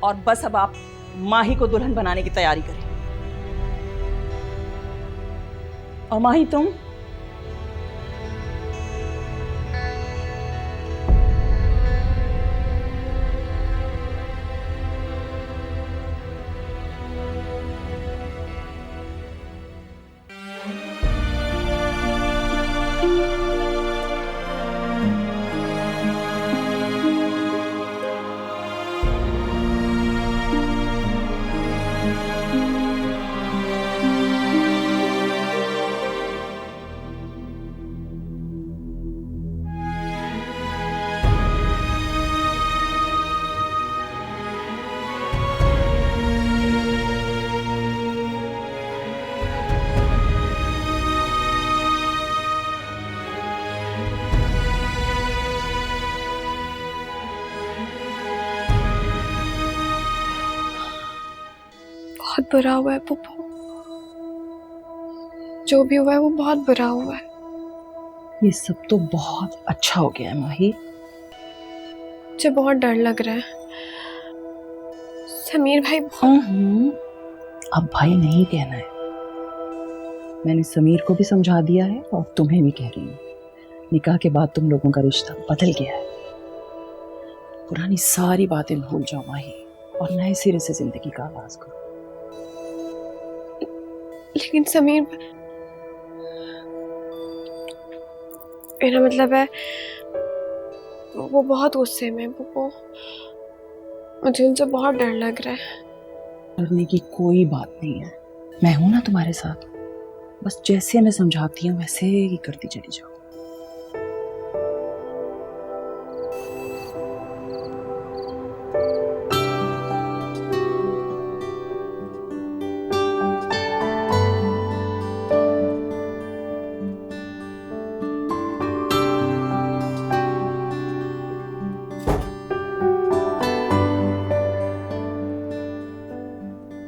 और बस अब आप माही को दुल्हन बनाने की तैयारी करें। और माही, तुम बहुत बुरा हुआ है फुप्पो, जो भी हुआ है वो बहुत बुरा हुआ है। ये सब तो बहुत अच्छा हो गया है माही। मुझे बहुत डर लग रहा है। समीर भाई अब भाई नहीं कहना है। मैंने समीर को भी समझा दिया है और तुम्हें भी कह रही हूँ, निकाह के बाद तुम लोगों का रिश्ता बदल गया है। पुरानी सारी बातें भूल जाओ माही और नए सिरे से जिंदगी का आगाज करो। लेकिन समीर, मेरा मतलब है वो बहुत गुस्से में है पप्पू, मुझे उनसे बहुत डर लग रहा है। डरने की कोई बात नहीं है, मैं हूं ना तुम्हारे साथ। बस जैसे मैं समझाती हूँ वैसे ही करती चली जाओ।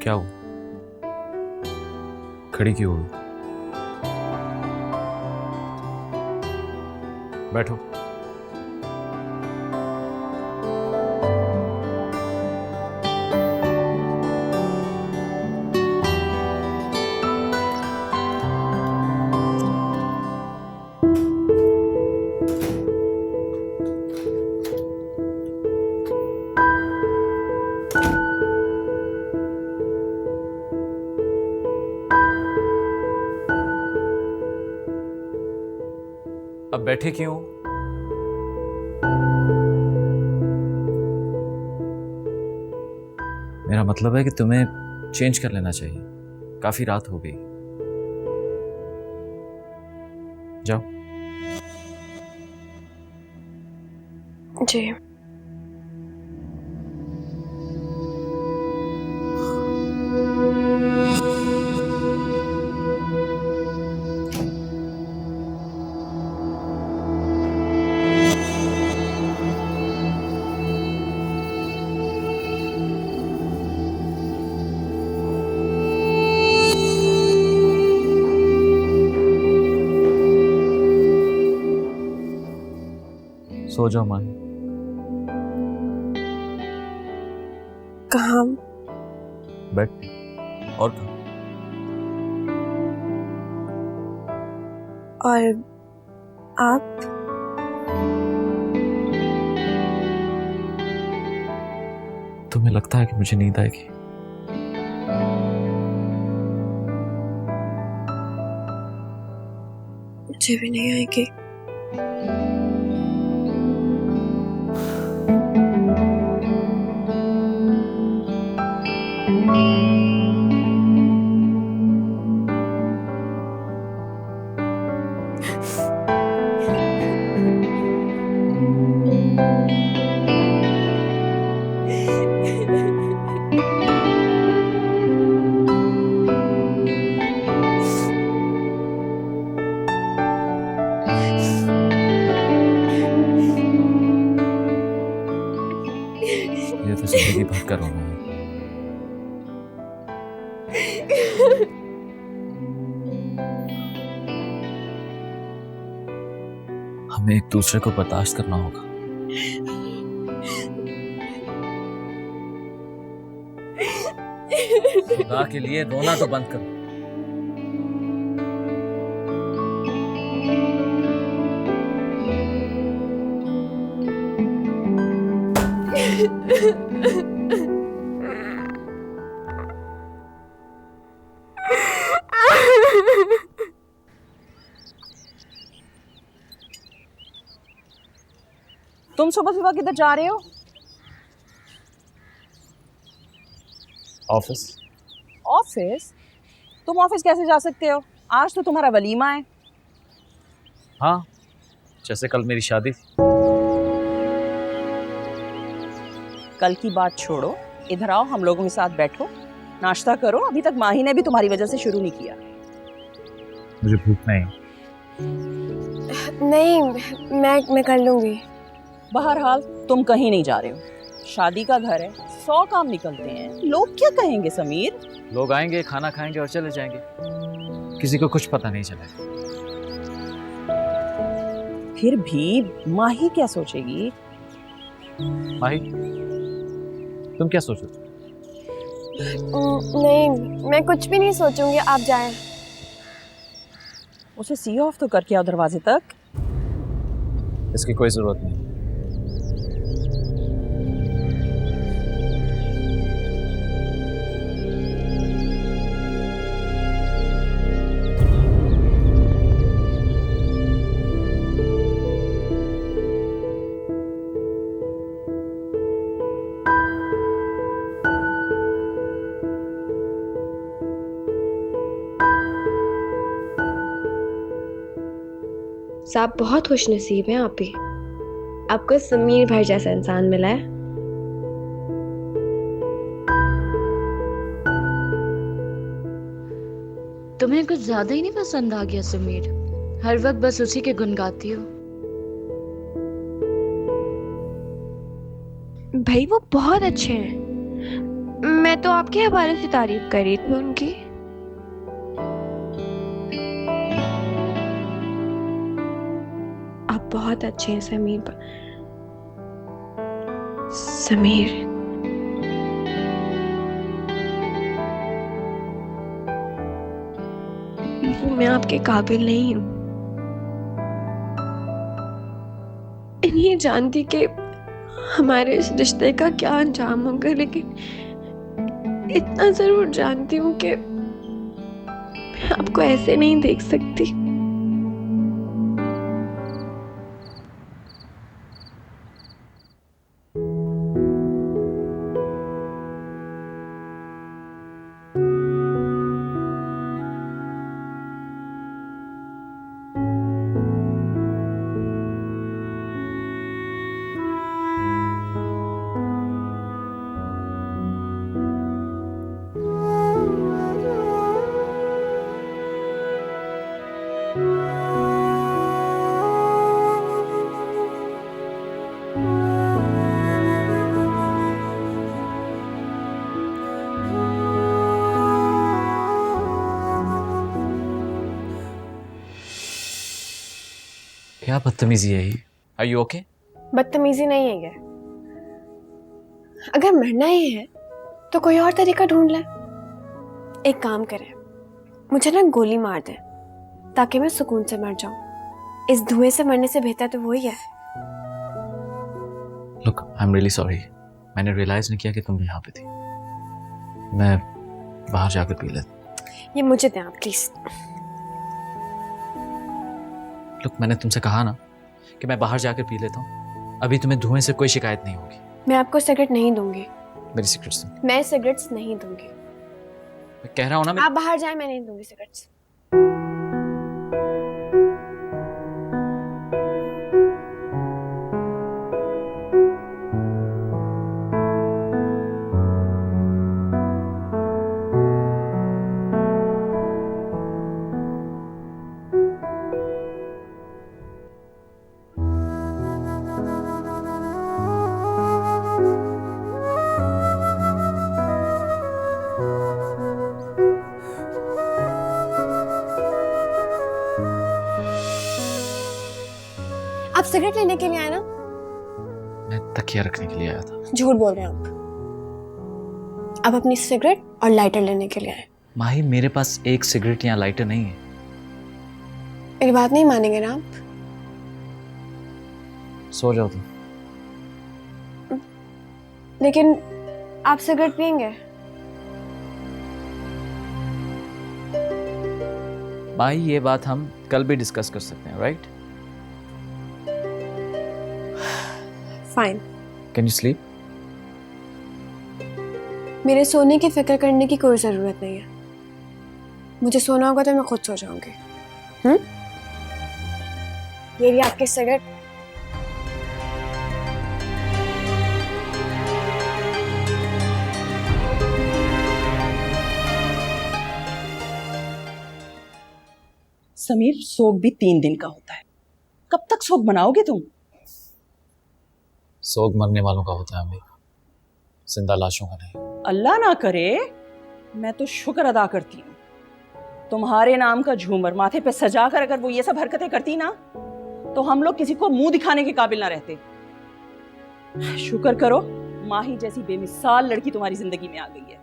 क्या हुआ? खड़ी क्यों हुई? बैठो। अब बैठे क्यों? मेरा मतलब है कि तुम्हें चेंज कर लेना चाहिए, काफी रात हो गई। जाओ। जी। सो जाओ माही। कहाँ? बेड पे। और कहाँ? और आप? तुम्हें लगता है कि मुझे नींद आएगी? मुझे भी नहीं आएगी। ये तो जिंदगी भर का रोना है। हमें एक दूसरे को बर्दाश्त करना होगा। खुदा के लिए रोना तो बंद करो। तुम सुबह सुबह किधर जा रहे हो? ऑफिस। ऑफिस? तुम ऑफिस कैसे जा सकते हो? आज तो तुम्हारा वलीमा है। हाँ, जैसे कल मेरी शादी थी। कल की बात छोड़ो, इधर आओ, हम लोगों के साथ बैठो, नाश्ता करो। अभी तक माही ने भी तुम्हारी वजह से शुरू नहीं किया। मुझे भूख नहीं। नहीं, मैं कर लूंगी। बहरहाल तुम कहीं नहीं जा रहे हो, शादी का घर है, 100 काम निकलते हैं, लोग क्या कहेंगे समीर? लोग आएंगे, खाना खाएंगे और चले जाएंगे, किसी को कुछ पता नहीं चलेगा। फिर भी माही क्या सोचेगी? माही, तुम क्या सोचो? नहीं, मैं कुछ भी नहीं सोचूंगी, आप जाएं। उसे सी ऑफ तो करके आओ दरवाजे तक। इसकी कोई जरूरत नहीं। आप बहुत खुश नसीब हैं आप ही। आपको समीर भाई जैसा इंसान मिला है। तुम्हें कुछ ज्यादा ही नहीं पसंद आ गया समीर? हर वक्त बस उसी के गुण गाती हो। भाई वो बहुत अच्छे हैं, मैं तो आपके हवाले से तारीफ कर रही थी उनकी। आप बहुत अच्छे हैं समीर। मैं आपके काबिल नहीं हूँ। नहीं जानती कि हमारे इस रिश्ते का क्या अंजाम होगा, लेकिन इतना जरूर जानती हूँ कि मैं आपको ऐसे नहीं देख सकती। क्या बदतमीजी है ये? Are you okay? बदतमीजी नहीं है ये। अगर मरना ही है तो कोई और तरीका ढूंढ ले। एक काम करें, मुझे ना गोली मार दे ताकि मैं सुकून से मर जाऊं। इस धुएं से मरने से बेहतर तो वही है। Look, I am really sorry. मैंने रियलाइज नहीं किया कि तुम यहाँ पे थी। मैं बाहर जाकर पी लेता। ये मुझे दें आप प्लीज। लुक, मैंने तुमसे कहा ना कि मैं बाहर जाकर पी लेता हूँ। अभी तुम्हें धुएं से कोई शिकायत नहीं होगी। मैं आपको सिगरेट नहीं दूंगी। मेरी सिगरेट्स मैं सिगरेट्स नहीं दूंगी। मैं कह रहा हूँ ना, आप बाहर जाएं, मैं नहीं दूंगी सिगरेट्स। आप सिगरेट लेने के लिए आए ना? मैं तकिया रखने के लिए आया था। झूठ बोल रहे हैं आप अपनी सिगरेट और लाइटर लेने के लिए आए। माही, मेरे पास एक सिगरेट या लाइटर नहीं है। मेरी बात नहीं मानेंगे ना आप? सो जाओ तुम। लेकिन आप सिगरेट पियेंगे? माही, ये बात हम कल भी डिस्कस कर सकते हैं, right? Fine. Can you sleep? मेरे सोने की फिक्र करने की कोई जरूरत नहीं है। मुझे सोना होगा तो मैं खुद सो जाऊंगी। ये रही आपकी सिगरेट। समीर, सोग भी 3 दिन का होता है। कब तक सोग मनाओगे तुम? सोग मरने वालों का होता है अम्मी, जिंदा लाशों का नहीं। अल्लाह ना करे। मैं तो शुक्र अदा करती हूँ तुम्हारे नाम का झूमर माथे पे सजा कर अगर वो ये सब हरकतें करती ना तो हम लोग किसी को मुंह दिखाने के काबिल ना रहते। शुक्र करो माही जैसी बेमिसाल लड़की तुम्हारी जिंदगी में आ गई है।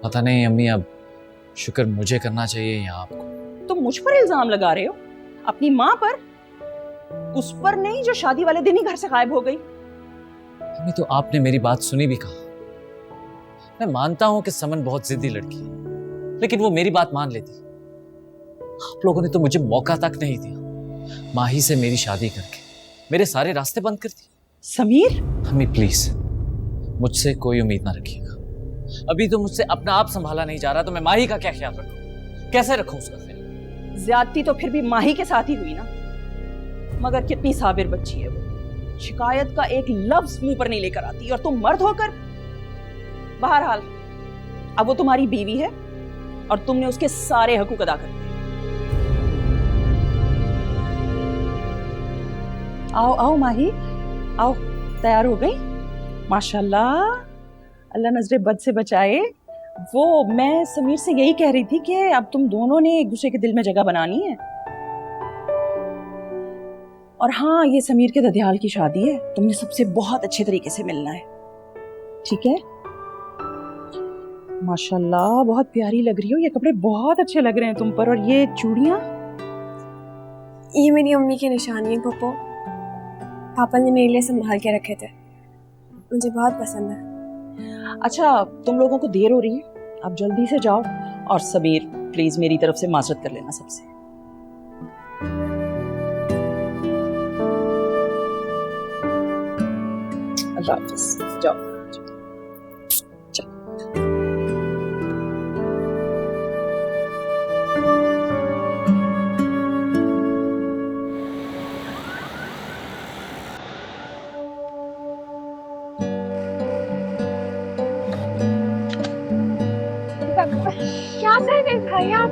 पता नहीं अम्मी, अब शुक्र मुझे करना चाहिए या आपको? तुम मुझ पर इल्जाम लगा रहे हो? अपनी माँ पर? उस पर नहीं जो शादी वाले दिन ही घर से गायब हो गई। अम्मी, तो आपने मेरी बात सुनी भी कहा। मैं मानता हूं कि समन बहुत जिद्दी लड़की है, लेकिन वो मेरी बात मान लेती। आप लोगों ने तो मुझे मौका तक नहीं दिया। माही से मेरी शादी करके मेरे सारे रास्ते बंद कर दिए। समीर, अम्मी प्लीज, मुझसे कोई उम्मीद ना रखिएगा। अभी तो मुझसे अपना आप संभाला नहीं जा रहा, तो मैं माही का क्या ख्याल रखूं? कैसे रखूं उसका ख्याल? ज्यादती तो फिर भी माही के साथ ही हुई ना। मगर कितनी साबिर बच्ची है वो। शिकायत का एक लफ्ज मुंह पर नहीं लेकर आती, और तुम मर्द होकर। बहरहाल अब वो तुम्हारी बीवी है और तुमने उसके सारे हकूक अदा कर दिए। आओ आओ माही, आओ। तैयार हो गई? माशाल्लाह, अल्लाह नजरे बद से बचाए। वो मैं समीर से यही कह रही थी कि अब तुम दोनों ने एक दूसरे के दिल में जगह बनानी है। और हाँ, ये समीर के ददियाल की शादी है, तुमने सबसे बहुत अच्छे तरीके से मिलना है, ठीक है? माशाल्लाह, बहुत प्यारी लग रही हो। ये कपड़े बहुत अच्छे लग रहे हैं तुम पर। और ये चूड़ियाँ? ये मेरी अम्मी की निशानी है पप्पो। पापा ने मेरे लिए संभाल के रखे थे, मुझे बहुत पसंद है। अच्छा, तुम लोगों को देर हो रही है, आप जल्दी से जाओ। और समीर, प्लीज मेरी तरफ से माजरत कर लेना सबसे। अल्लाह हाफिज, जाओ। क्या कर रहे भाई आप?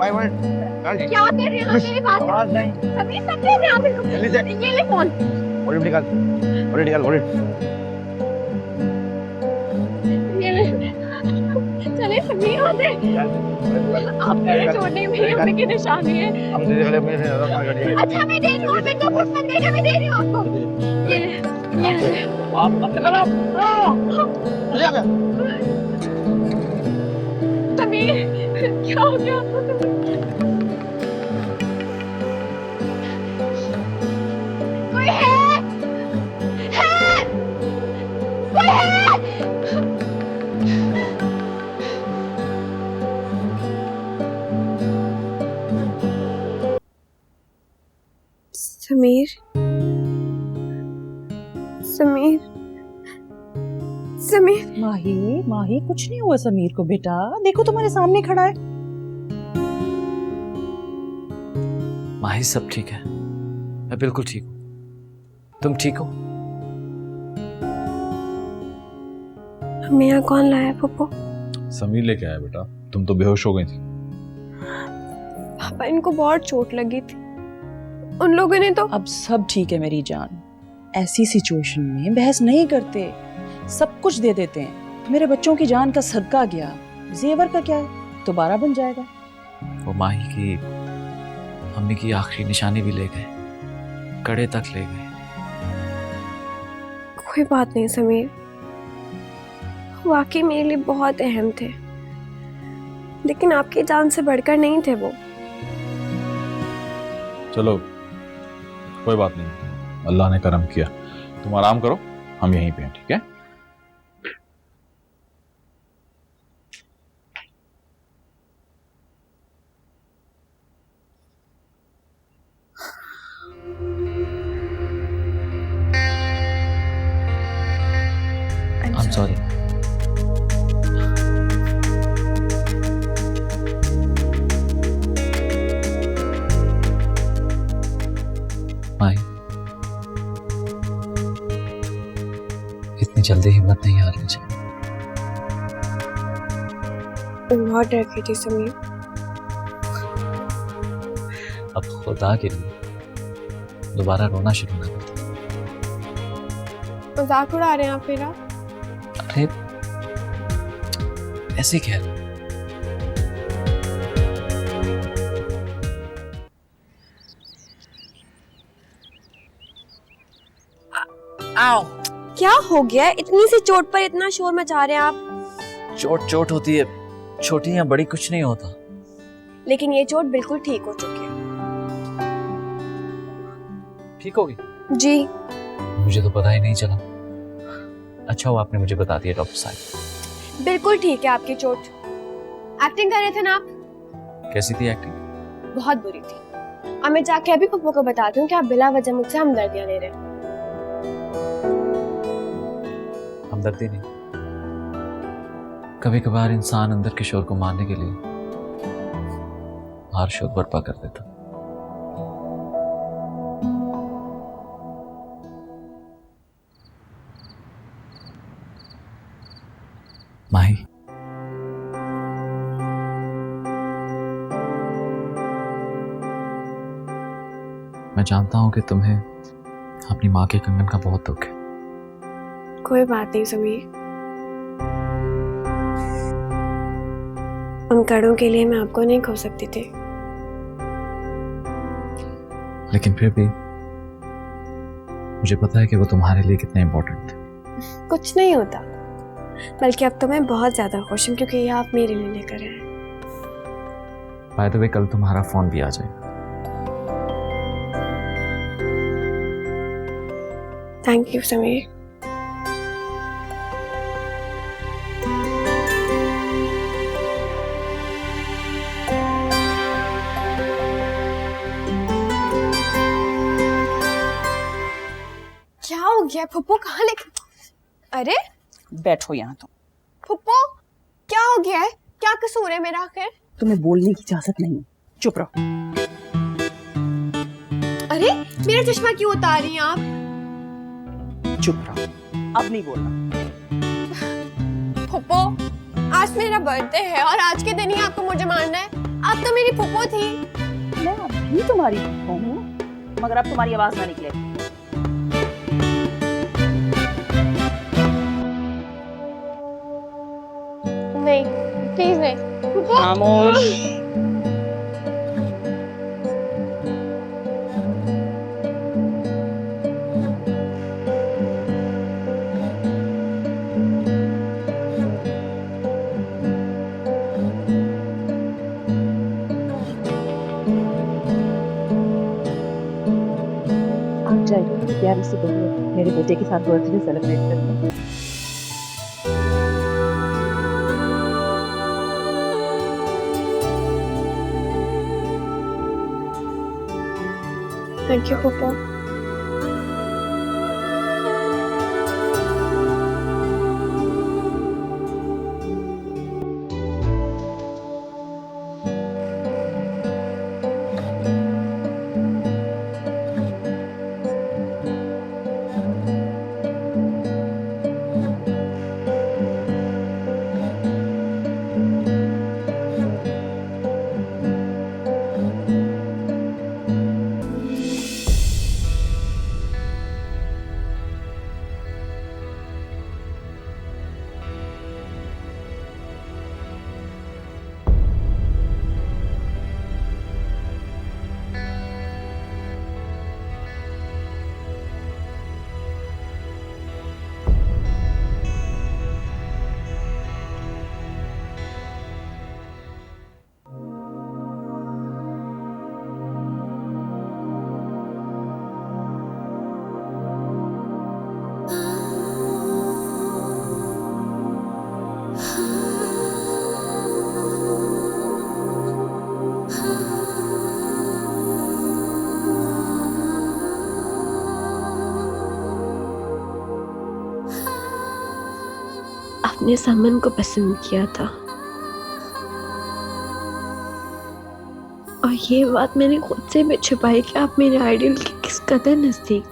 क्या कर रहे हो? मेरी बात समीर, सब ले आप इनको। ये ले फोन। ये ले। चले समीर, होते आप मेरे छोड़ने मेरी अम्मी की निशानी है। अच्छा, मैं दे रही हूँ। कुछ मत देखा, मैं दे रही हूँ आपको। समीर, क्या हो गया आपको समीर? कोई है? है? कोई है? समीर, समीर, समीर। माही, माही कुछ नहीं हुआ समीर को बेटा, देखो तुम्हारे सामने खड़ा है। माही सब ठीक है, मैं बिल्कुल ठीक हूँ। तुम ठीक हो? हमें यहाँ कौन लाया पप्पू? समीर लेके आया बेटा, तुम तो बेहोश हो गई थी। पापा, इनको बहुत चोट लगी थी, उन लोगों ने तो। अब सब ठीक है मेरी जान, ऐसी सिचुएशन में बहस नहीं करते, सब कुछ दे देते हैं। मेरे बच्चों की जान का सदका गया, जेवर का क्या है, दोबारा बन जाएगा। वो माही की अम्मी की आखिरी निशानी भी ले गए, कड़े तक ले गए। कोई बात नहीं समीर, वाकई मेरे लिए बहुत अहम थे, लेकिन आपकी जान से बढ़कर नहीं थे वो। चलो कोई बात नहीं, अल्लाह ने करम किया। तुम आराम करो, हम यहीं पे हैं, ठीक है? I'm sorry. माही, इतनी जल्दी हिम्मत नहीं हारनी चाहिए। बहुत डर गई थी समीर। अब खुदा के लिए दोबारा रोना शुरू ना कर दे। मजाक उड़ा रहे हैं आप मेरा? अरे ऐसे कह रहे। आओ। क्या हो गया? इतनी सी चोट पर इतना शोर मचा रहे हैं आप? चोट चोट होती है, छोटी या बड़ी कुछ नहीं होता। लेकिन ये चोट बिल्कुल ठीक हो चुकी है। ठीक होगी? जी। मुझे तो पता ही नहीं चला। अच्छा हुआ आपने मुझे बता दिया डॉक्टर साहब। बिल्कुल ठीक है आपकी चोट। एक्टिंग कर रहे थे ना आप? कैसी थी एक्टिंग? बहुत बुरी थी। अब मैं जाके अभी पप्पू को बताती हूँ कि आप बिला वजह मुझसे हमदर्दियां ले रहे हैं। हमदर्दी नहीं, कभी कभार इंसान अंदर के शोर को मारने के लिए बाहर शोर बर्पा कर देता। माही, मैं जानता हूं कि तुम्हें अपनी माँ के कंगन का बहुत दुख है। कोई बात नहीं समीर, उन कड़ों के लिए मैं आपको नहीं खो सकती थी। लेकिन फिर भी मुझे पता है कि वो तुम्हारे लिए कितने इंपॉर्टेंट थे। कुछ नहीं होता, बल्कि अब तो मैं बहुत ज्यादा खुश हूँ क्योंकि ये आप मेरे लिए लेकर आए। बाय द वे, कल तुम्हारा फोन भी आ जाएगा। Thank you Sameer. क्या हो गया फुप्पो? कहाँ ले? अरे बैठो यहाँ तो। फुप्पो, क्या हो गया है? क्या कसूर है मेरा आखिर? तुम्हें बोलने की इजाजत नहीं, चुप रहो। अरे मेरा चश्मा क्यों उतार रही हैं आप? चुप रहो, अब नहीं बोलना। फुप्पो, आज मेरा बर्थडे है और आज के दिन ही आपको मुझे मारना है? आप तो मेरी फुप्पो थी। मैं अभी तुम्हारी फुप्पो हूँ, मगर अब तुम्हारी आवाज ना निकले। नहीं, प्लीज नहीं। फुप्पो, खामोश। जाइए प्यारे से बोलिए मेरे बेटे के साथ बर्थडे सेलिब्रेट करना। थैंक यू पापा। आपने समन को पसंद किया था और ये बात मैंने खुद से भी छुपाई कि आप मेरे आइडियल के किस कदर नजदीक।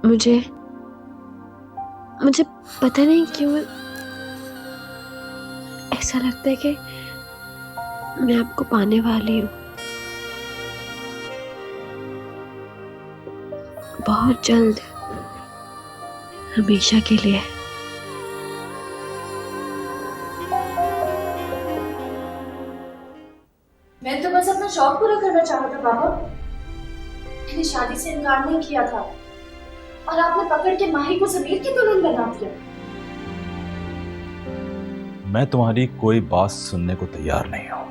मुझे पता नहीं क्यों ऐसा लगता है कि मैं आपको पाने वाली हूँ बहुत जल्द, हमेशा के लिए। मैं तो बस अपना शौक पूरा करना चाहा था पापा। मैंने शादी से इनकार नहीं किया था और आपने पकड़ के माही को समीर की दुल्हन बना दिया। मैं तुम्हारी कोई बात सुनने को तैयार नहीं हूं।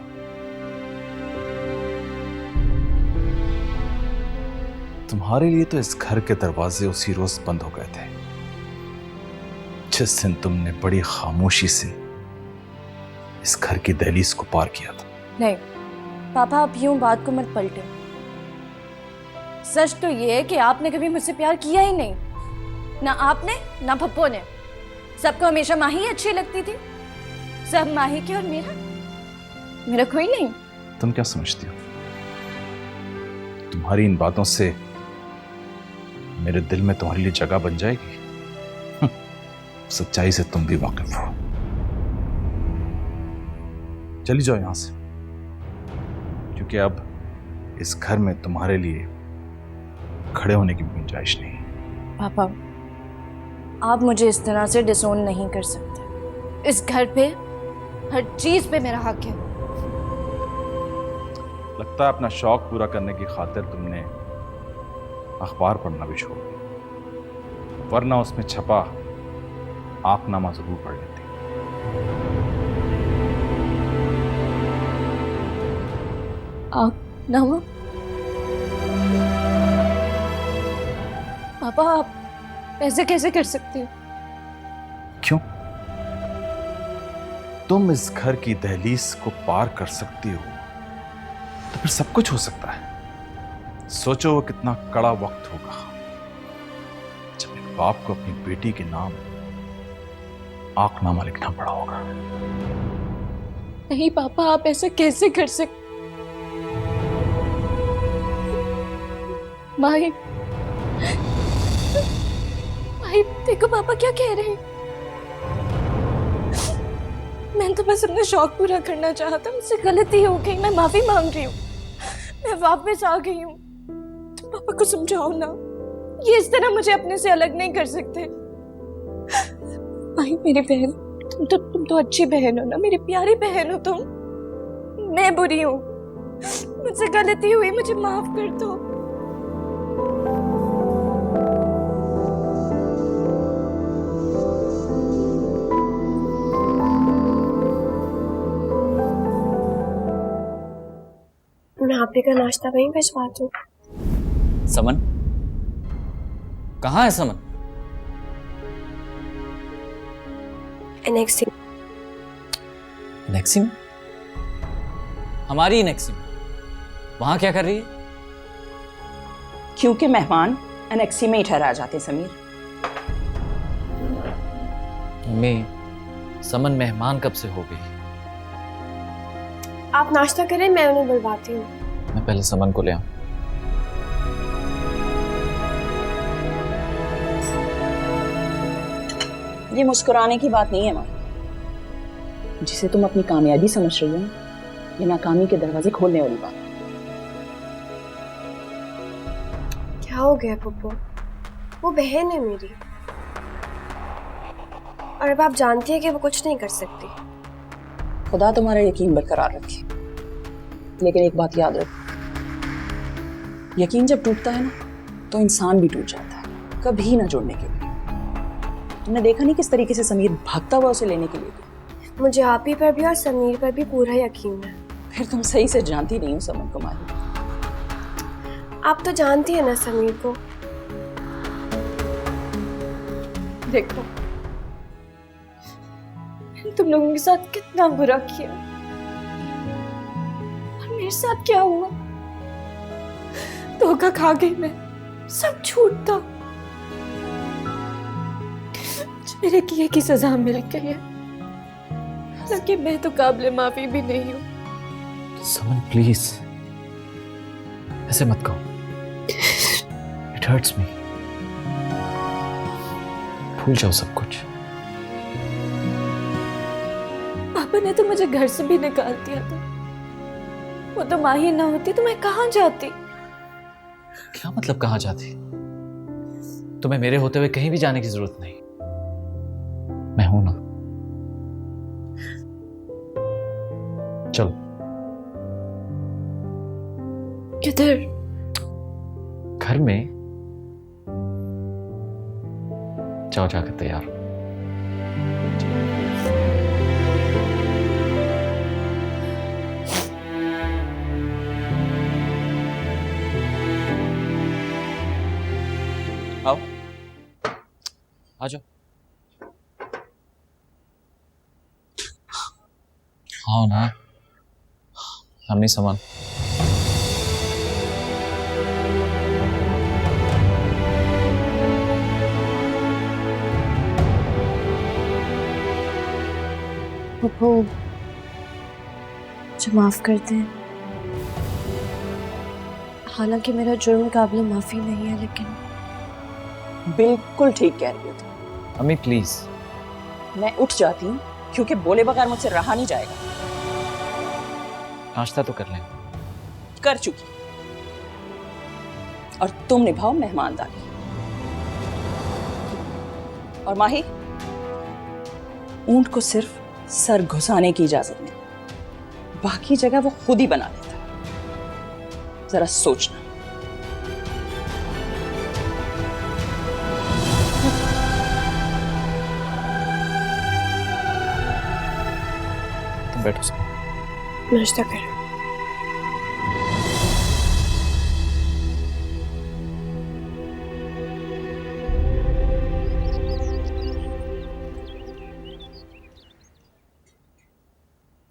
तुम्हारे लिए तो इस घर के दरवाजे उसी रोज बंद हो गए थे जिस दिन तुमने बड़ी खामोशी से इस घर की दहलीज को पार किया था। नहीं पापा, आप यूं बात को मत पलटे। सच तो ये है कि आपने कभी मुझसे प्यार किया ही नहीं, ना आपने ना पप्पो ने। सबको हमेशा माही ही अच्छी लगती थी, सब माही के और मेरा कोई नहीं। तुम क्या समझती हो तुम्हारी इन बातों से मेरे दिल में तुम्हारे लिए जगह बन जाएगी? सच्चाई से तुम भी वाकिफ हो। चली जाओ यहां से, क्योंकि अब इस घर में तुम्हारे लिए खड़े होने की गुंजाइश नहीं। पापा, आप मुझे इस तरह से डिसोन नहीं कर सकते। इस घर पे हर चीज पे मेरा हक है। लगता है अपना शौक पूरा करने की खातिर तुमने अखबार पढ़ना भी छोड़ दिया, वरना उसमें छपा आंकनामा जरूर पढ़ लेती। आंकनामा? पापा, आप ऐसे कैसे कर सकते हो? क्यों? तुम इस घर की दहलीज को पार कर सकती हो तो फिर सब कुछ हो सकता है। सोचो वो कितना कड़ा वक्त होगा जब एक बाप को अपनी बेटी के नाम आंकनामा लिखना पड़ा होगा। नहीं पापा, आप ऐसा कैसे कर सकते? माही, देखो पापा क्या कह रहे हैं। मैं तो बस अपना शौक पूरा करना चाहता, मुझसे गलती हो गई, मैं माफी मांग रही हूँ। मैं वापस आ गई हूँ। तुम पापा को समझाओ ना, ये इस तरह मुझे अपने से अलग नहीं कर सकते। भाई मेरी बहन, तुम तो अच्छी बहन हो ना, मेरी प्यारी बहन हो तुम। मैं बुरी हूँ, मुझसे गलती हुई, मुझे माफ कर दो। मैं आप ही का नाश्ता वहीं भिजवा दूँ। समन, कहाँ है समन? एनेक्सी। नेक्सी में? हमारी नेक्सी में? वहां क्या कर रही है? क्योंकि मेहमान एनेक्सी में ही ठहरा जाते समीर। मैं समन मेहमान कब से हो गई? आप नाश्ता करें, मैं उन्हें बुलवाती हूँ। मैं पहले समन को ले आऊं। ये मुस्कुराने की बात नहीं है माँ, जिसे तुम अपनी कामयाबी समझ रही हो ना, ये नाकामी के दरवाजे खोलने वाली बात। क्या हो गया पप्पू? वो बहन है मेरी, और अब आप जानती हैं कि वो कुछ नहीं कर सकती। खुदा तुम्हारा यकीन बरकरार रखे, लेकिन एक बात याद रखो, यकीन जब टूटता है ना तो इंसान भी टूट जाता है, कभी ना जुड़ने के लिए। तुमने देखा नहीं किस तरीके से समीर भागता हुआ उसे लेने के लिए गया। मुझे आप ही पर भी और समीर पर भी पूरा यकीन है। फिर तुम सही से जानती नहीं हो समन को माही। आप तो जानती है ना समीर को। देखो तुम लोगों के साथ कितना बुरा किया, और मेरे साथ क्या हुआ? धोखा खा गई मैं, सब झूठ था। मेरे किए की सजा मिल गई है, हालांकि मैं तो काबिल माफी भी नहीं हूँ। समन प्लीज ऐसे मत कहो, इट हर्ट्स मी। भूल जाओ सब कुछ। पापा ने तो मुझे घर से भी निकाल दिया था। वो तो माँ ही ना होती तो मैं कहाँ जाती? क्या मतलब कहाँ जाती? तुम्हें मेरे होते हुए कहीं भी जाने की जरूरत नहीं, मैं हूं ना। चलो। किधर? घर में। जाओ जाकर तैयार हो। आओ, आ जाओ। हाँ ना, हम नहीं सामान। पप्पू मुझे माफ कर दे। हालांकि मेरा जुर्म काबिल माफी नहीं है, लेकिन बिल्कुल ठीक कह रही हो तुम। अम्मी प्लीज। मैं उठ जाती हूँ क्योंकि बोले बगैर मुझसे रहा नहीं जाएगा। नाश्ता तो कर लें। कर चुकी, और तुम निभाओ मेहमानदारी। और माही, ऊंट को सिर्फ सर घुसाने की इजाजत नहीं, बाकी जगह वो खुद ही बना लेता है। जरा सोचना। तुम बैठो। नाश्ता करो।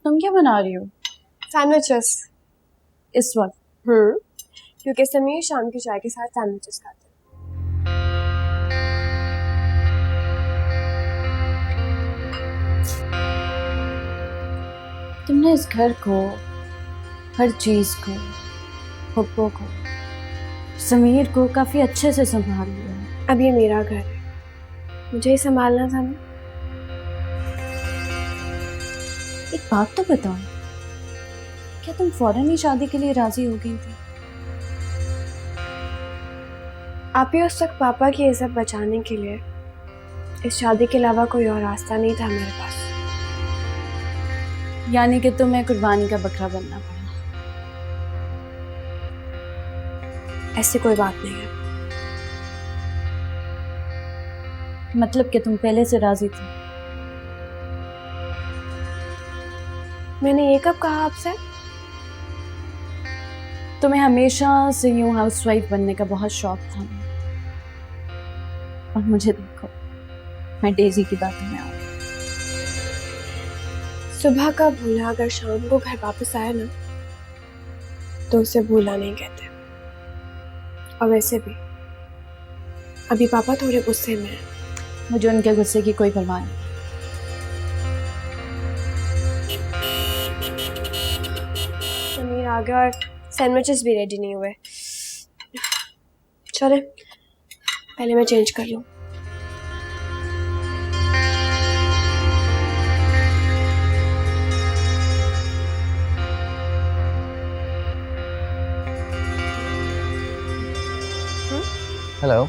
तुम क्या बना रही हो सैंडविचेस। इस वक्त? क्योंकि समीर शाम की चाय के साथ सैंडविचेस खाते हैं। तुमने इस घर को, हर चीज को, पप्पू को, समीर को काफी अच्छे से संभाल लिया है। अब ये मेरा घर है, मुझे ही संभालना था ना। एक बात तो बताओ, क्या तुम फौरन ही शादी के लिए राजी हो गई थी? आप ही उस वक्त पापा की इज्जत बचाने के लिए इस शादी के अलावा कोई और रास्ता नहीं था मेरे पास। यानी कि तुम्हें कुर्बानी का बकरा बनना पड़ा। ऐसी कोई बात नहीं है। मतलब कि तुम पहले से राजी थी? मैंने ये कब कहा आपसे? तुम्हें हमेशा से यूं हाउसवाइफ बनने का बहुत शौक था ना? और मुझे देखो, मैं डेजी की बातों में आ गई। सुबह का भूला अगर शाम को घर वापस आए ना तो उसे भूला नहीं कहते। और वैसे भी अभी पापा थोड़े गुस्से में हैं। मुझे उनके गुस्से की कोई परवाह नहीं। समीर आ गया और सैंडविचेस भी रेडी नहीं हुए। चले पहले मैं चेंज कर लूं। हेलो।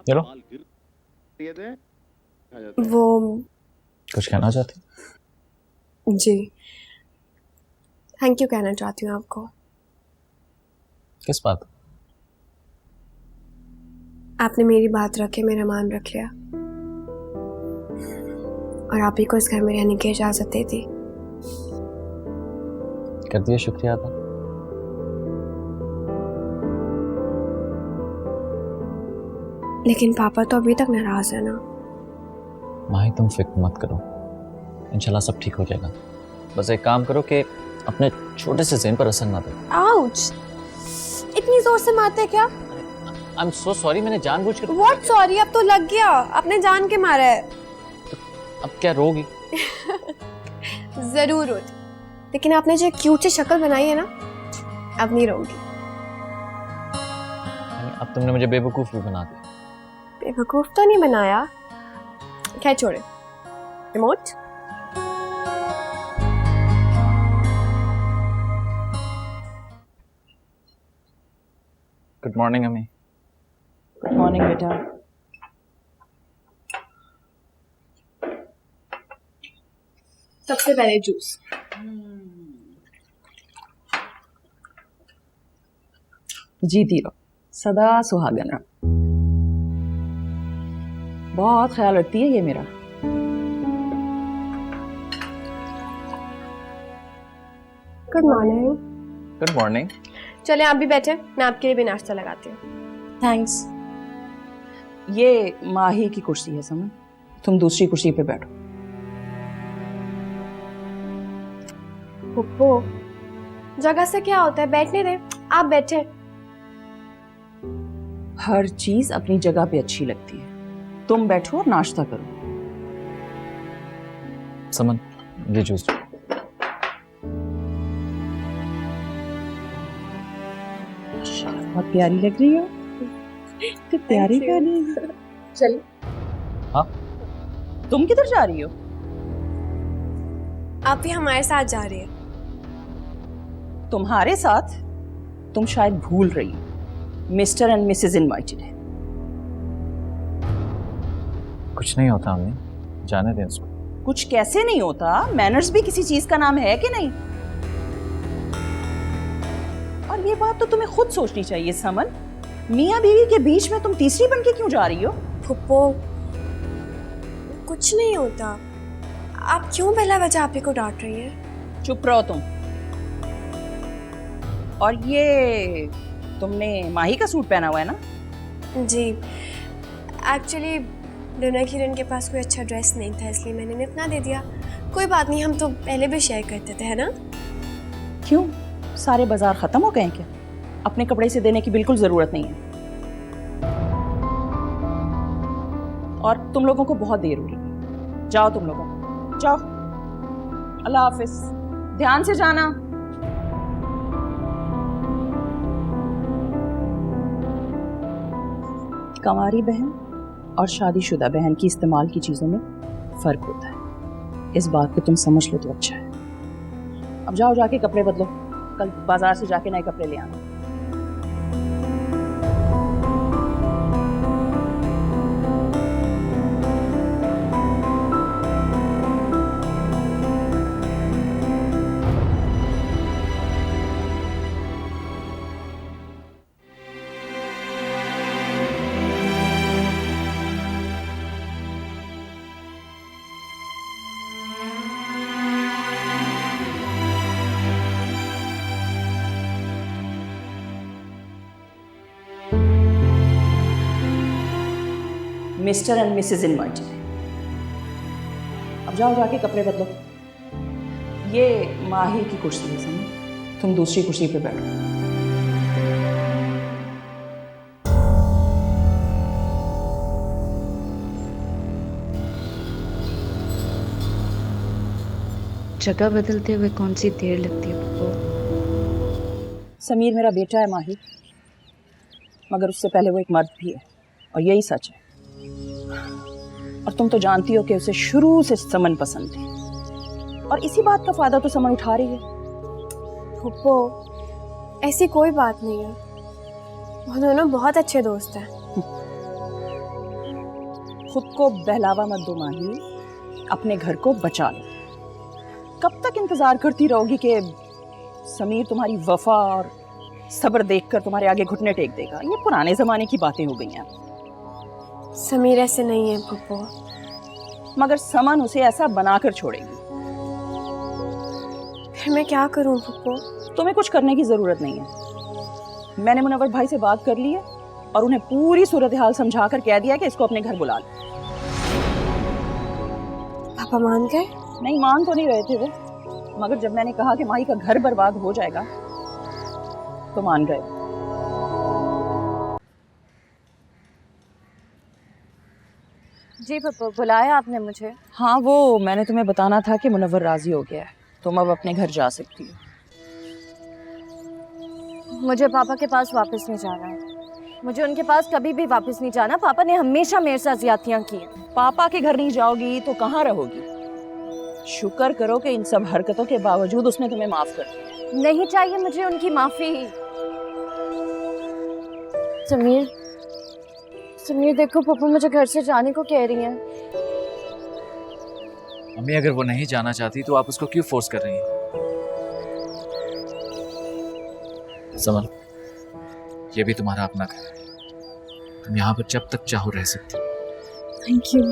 चलो। वो कुछ कहना चाहते? जी थैंक यू कहना चाहती हूँ आपको। किस बात? आपने मेरी बात रख के मेरा मान रख लिया और आप ही को इस घर में रहने की इजाजत दे दी। कर दिया, शुक्रिया था। लेकिन पापा तो अभी तक नाराज है ना। माही तुम फिक्र मत करो, इंशाल्लाह सब ठीक हो जाएगा। बस एक काम करो कि अपने छोटे से ज़हन पर असर ना दो। आउच! इतनी जोर से मारते क्या? आई एम सो सॉरी, मैंने जानबूझकर। What sorry? अब तो लग गया, आपने जान के मारा है। अब क्या रोगी? जरूर रोती, लेकिन आपने जो क्यूट सी शक्ल बनाई है ना, अब नहीं रोगी। अब तुमने मुझे बेवकूफ़ भी बना दिया। बेवकूफ तो नहीं बनाया। क्या छोड़े, रिमोट। गुड मॉर्निंग अम्मी। गुड मॉर्निंग बेटा। सबसे पहले जूस। जीती रहो, सदा सुहागन रहो। बहुत ख्याल रखती है ये मेरा। Good morning. Good morning. चले आप भी बैठे, मैं आपके लिए भी नाश्ता लगाती हूँ। थैंक्स। ये माही की कुर्सी है समझ, तुम दूसरी कुर्सी पे बैठो। पुप्पो, जगह से क्या होता है, बैठने दे, आप बैठे। हर चीज अपनी जगह पे अच्छी लगती है। तुम बैठो और नाश्ता करो। समन, ये जूस। बहुत प्यारी लग रही हो, तो प्यारी प्यारी। चलिए। हाँ? तुम किधर जा रही हो? आप भी हमारे साथ जा रही है। तुम्हारे साथ? तुम शायद भूल रही हो, मिस्टर एंड मिसेस इनवाइटेड है। कुछ नहीं होता अम्मी, जाने दें उसको। कुछ कैसे नहीं होता? मैनर्स भी किसी चीज का नाम है कि नहीं? और ये बात तो तुम्हें खुद सोचनी चाहिए समन, मियाँ बीवी के बीच में तुम तीसरी बन के क्यों जा रही हो? पुप्पो, कुछ नहीं होता। आप क्यों बिला वजह आप ही को डांट रही हैं? चुप रहो तुम। और ये तुमने माही का सूट पहना हुआ है ना? जी, एक्चुअली डिनर की के पास कोई अच्छा ड्रेस नहीं था, इसलिए मैंने इन्हें इतना दे दिया। कोई बात नहीं, हम तो पहले भी शेयर करते थे, है ना? क्यों, सारे बाजार खत्म हो गए हैं क्या? अपने कपड़े से देने की बिल्कुल जरूरत नहीं है। और तुम लोगों को बहुत देर हो रही है, जाओ तुम लोगों, जाओ। अल्लाह हाफिज, ध्यान से जाना। कंवारी बहन और शादीशुदा बहन की इस्तेमाल की चीजों में फर्क होता है, इस बात को तुम समझ लो तो अच्छा है। अब जाओ, जाके कपड़े बदलो, कल बाजार से जाके नए कपड़े ले आना। मिस्टर एंड मिसेज इनवर्टी। अब जाओ जाके कपड़े बदलो। ये माही की कुर्सी है समीर, तुम दूसरी कुर्सी पे बैठो। जगह बदलते हुए कौन सी देर लगती है पप्पू। समीर मेरा बेटा है माही, मगर उससे पहले वो एक मर्द भी है, और यही सच है। और तुम तो जानती हो कि उसे शुरू से समन पसंद थी, और इसी बात का फायदा तो समन उठा रही है। फुप्पो, ऐसी कोई बात नहीं है, वो दोनों बहुत अच्छे दोस्त हैं। खुद को बहलावा मत दो माही, अपने घर को बचा लो। कब तक इंतजार करती रहोगी कि समीर तुम्हारी वफा और सब्र देखकर तुम्हारे आगे घुटने टेक देगा? ये पुराने जमाने की बातें हो गई हैं। समीर ऐसे नहीं है फुप्पो। मगर समन उसे ऐसा बनाकर छोड़ेगी। फिर मैं क्या करूं फुप्पो? तुम्हें कुछ करने की जरूरत नहीं है। मैंने मुनव्वर भाई से बात कर ली है और उन्हें पूरी सूरत हाल समझाकर कह दिया कि इसको अपने घर बुला लो। पापा मान गए? नहीं, मान तो नहीं रहे थे वो, मगर जब मैंने कहा कि माही का घर बर्बाद हो जाएगा तो मान गए। जी पप्पू, बुलाया आपने मुझे? हाँ, वो मैंने तुम्हें बताना था कि मुनव्वर राजी हो गया है, तुम अब अपने घर जा सकती हो। मुझे पापा के पास वापस नहीं जाना है। मुझे उनके पास कभी भी वापस नहीं जाना। पापा ने हमेशा मेरे साथ ज्यादतियां की। पापा के घर नहीं जाओगी तो कहाँ रहोगी? शुक्र करो कि इन सब हरकतों के बावजूद उसने तुम्हें माफ कर दिया। नहीं चाहिए मुझे उनकी माफी। समीर, समीर देखो, पप्पू मुझे घर से जाने को कह रही हैं। मम्मी, अगर वो नहीं जाना चाहती तो आप उसको क्यों फोर्स कर रही हैं? समर, ये भी तुम्हारा अपना घर है। तुम यहाँ पर जब तक चाहो रह सकती हो। Thank you.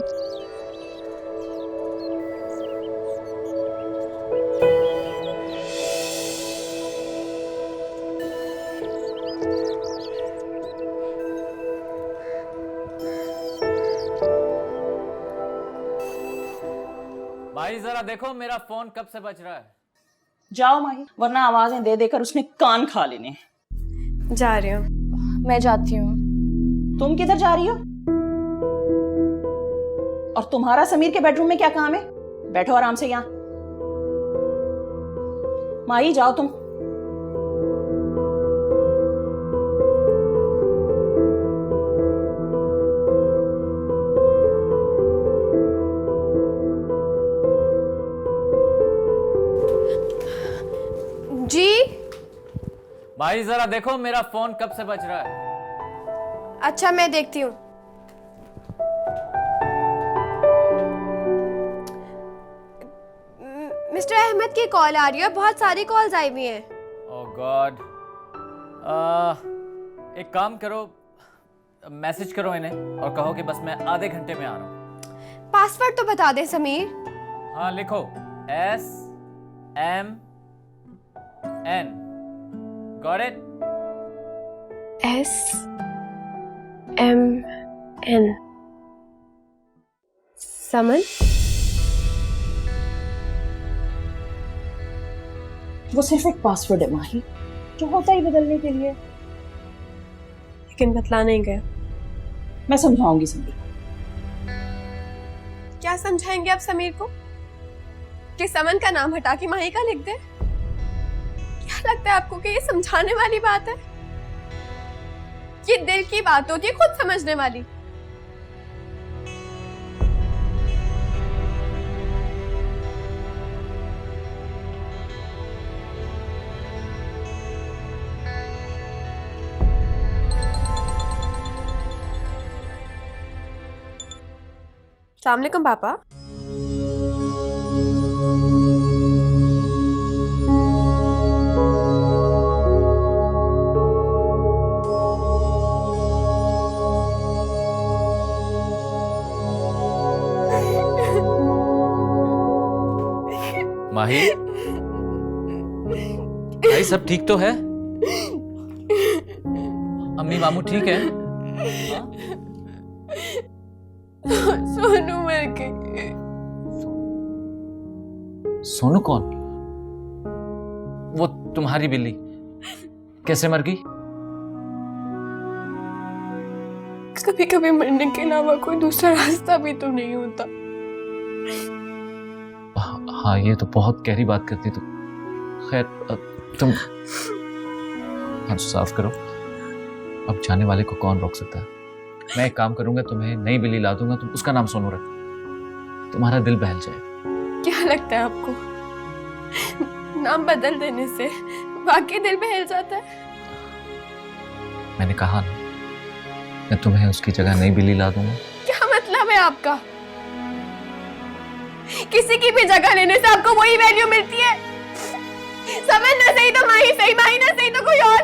भाई जरा देखो मेरा फोन कब से बज रहा है। जाओ माही, वरना आवाजें दे देकर उसने कान खा लेने। जा रही हूँ। मैं जाती हूँ। तुम किधर जा रही हो? और तुम्हारा समीर के बेडरूम में क्या काम है? बैठो आराम से यहाँ। माही जाओ तुम। जी भाई जरा देखो मेरा फोन कब से बज रहा है। अच्छा, मैं देखती हूँ। मिस्टर अहमद की कॉल आ रही है, बहुत सारी कॉल्स आई हुई हैं। ओह गॉड, एक काम करो, मैसेज करो इन्हें और कहो कि बस मैं आधे घंटे में आ रहा हूँ। पासवर्ड तो बता दे समीर। हाँ लिखो, SMN। Got it? SMN। समन? वो सिर्फ एक पासवर्ड है माही, जो होता ही बदलने के लिए। लेकिन बतला नहीं गए। मैं समझाऊंगी समीर। क्या समझाएंगे आप समीर को? कि समन का नाम हटा के माही का लिख दे? क्या लगता है आपको कि ये समझाने वाली बात है? ये दिल की बात होती है, खुद समझने वाली। अस्सलाम वालेकुम पापा। माही, भाई सब ठीक तो है? अम्मी मामू ठीक है? हाँ? सोनू मर गई। सोनू कौन? वो तुम्हारी बिल्ली कैसे मर गई? कभी कभी मरने के अलावा कोई दूसरा रास्ता भी तो नहीं होता। हाँ, ये तो बहुत गहरी बात करती तुम। खैर, तुम आंसू साफ करो। अब जाने वाले को कौन रोक सकता है? मैं एक काम करूंगा, तुम्हें नई बिल्ली ला दूंगा, तुम उसका नाम सोनू रख, तुम्हारा दिल बहल जाए। क्या लगता है आपको, नाम बदल देने से वाकई दिल बहल जाता है? मैंने कहा ना, मैं तुम्हें उसकी जगह नई बिल्ली ला दूंगा। क्या मतलब है आपका? किसी की भी जगह लेने से आपको वही वैल्यू मिलती है? समझ ना सही तो माही सही, माही ना सही तो कोई और।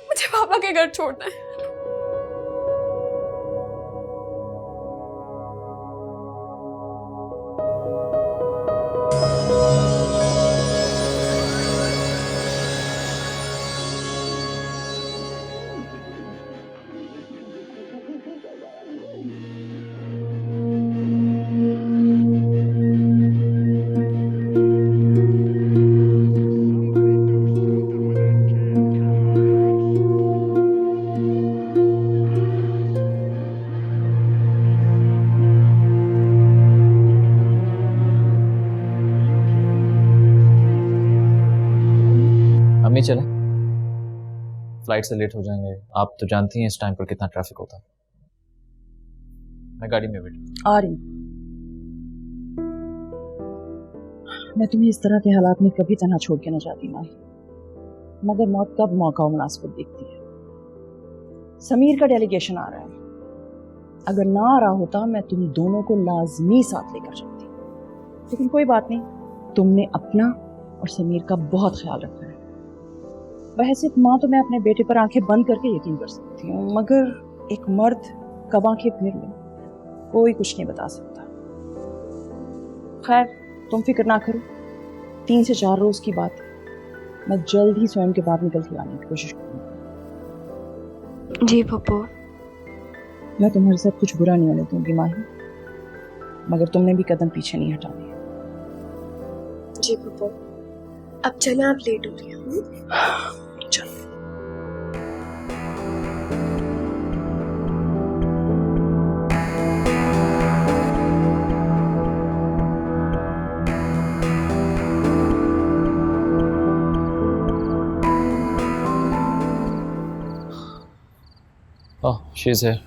मुझे पापा के घर छोड़ना है। अम्मी चले, फ्लाइट से लेट हो जाएंगे। आप तो जानती हैं इस टाइम पर कितना ट्रैफिक होता है। मैं गाड़ी में बैठ। आ रही। मैं तुम्हें इस तरह के हालात में कभी तन्हा छोड़ के ना जाती माही, मगर मौत कब मौका और मुनासिबत देखती है। समीर का डेलीगेशन आ रहा है, अगर ना आ रहा होता मैं तुम दोनों को लाजमी साथ लेकर चलती, लेकिन कोई बात नहीं, तुमने अपना और समीर का बहुत ख्याल रखा है। बहैसियत माँ तो मैं अपने बेटे पर आंखें बंद करके यकीन कर सकती हूँ, मगर एक मर्द कब आंखें फेर ले कोई कुछ नहीं बता सकता। खैर तुम फिक्र ना करो, 3 से 4 रोज की बात है, मैं जल्द ही स्वयं के बाद निकल के आने की कोशिश करूँगी। जी पप्पू। मैं तुम्हारे साथ कुछ बुरा नहीं होने दूंगी माही, मगर तुमने भी कदम पीछे नहीं हटाने। जी पप्पू, अब चले, आप लेट हो रही हैं। चलो। ओह, शी इज हियर।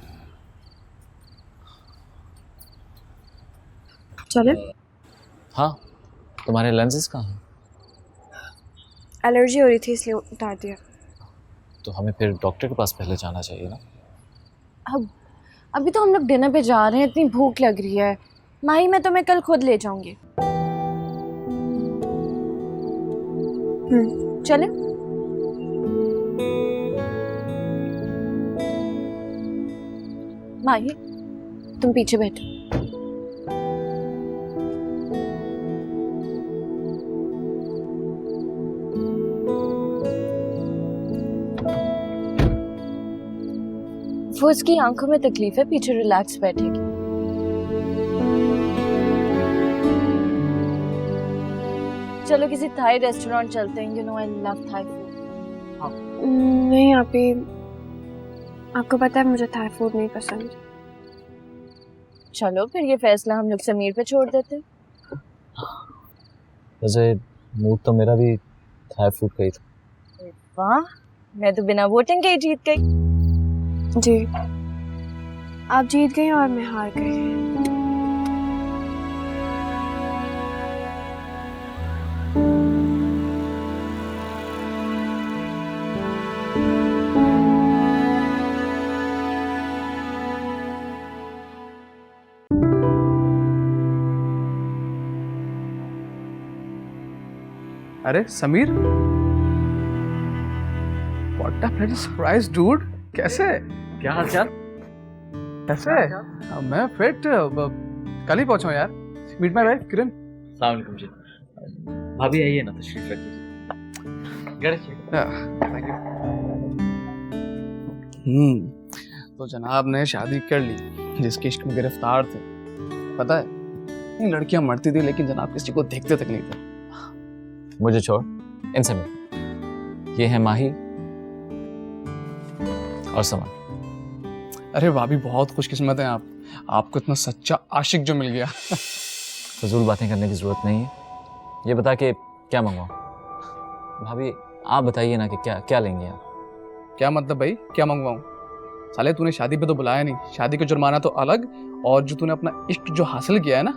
चले? हाँ, तुम्हारे लेंसेज कहाँ हैं? एलर्जी हो रही थी इसलिए उतार दिया। तो हमें फिर डॉक्टर के पास पहले जाना चाहिए ना। अब अभी तो हम लोग डिनर पे जा रहे हैं, इतनी भूख लग रही है। माही मैं तुम्हें कल खुद ले जाऊंगी। चले? माही तुम पीछे बैठो। वो उसकी आंखों में तकलीफ है, पीछे रिलैक्स बैठेगी। चलो किसी थाई रेस्टोरेंट चलते हैं, you know I love Thai food. नहीं आपी, आपको पता है मुझे थाई फूड नहीं पसंद। चलो फिर ये फैसला हम लोग समीर पे छोड़ देते हैं। वैसे मूड तो मेरा भी थाई फूड का ही था। वाह, मैं तो बिना वोटिंग के ही जीत गई। जी, आप जीत गई और मैं हार गई। अरे Sameer, what a bloody surprise dude. कैसे? क्या हाल चाल? कैसे? मैं फिट, कल ही पहुंचा हूं यार। मीट माय वाइफ किरण। अस्सलाम वालेकुम जी। भाभी आइए ना, तशरीफ रखिए। Thank you. तो जनाब ने शादी कर ली जिसके इश्क में गिरफ्तार थे। पता है, ये लड़कियां मरती थी लेकिन जनाब किसी को देखते तक नहीं थे। मुझे छोड़, इनसे मिल। ये है माही और समन। अरे भाभी बहुत खुशकिस्मत हैं आप, आपको इतना सच्चा आशिक जो मिल गया। फजूल बातें करने की जरूरत नहीं है। ये बता के क्या मंगवाऊं? भाभी आप बताइए ना कि क्या क्या लेंगे आप? क्या मतलब भाई, क्या मंगवाऊं? साले तूने शादी पे तो बुलाया नहीं, शादी का जुर्माना तो अलग, और जो तूने अपना इश्क जो हासिल किया है ना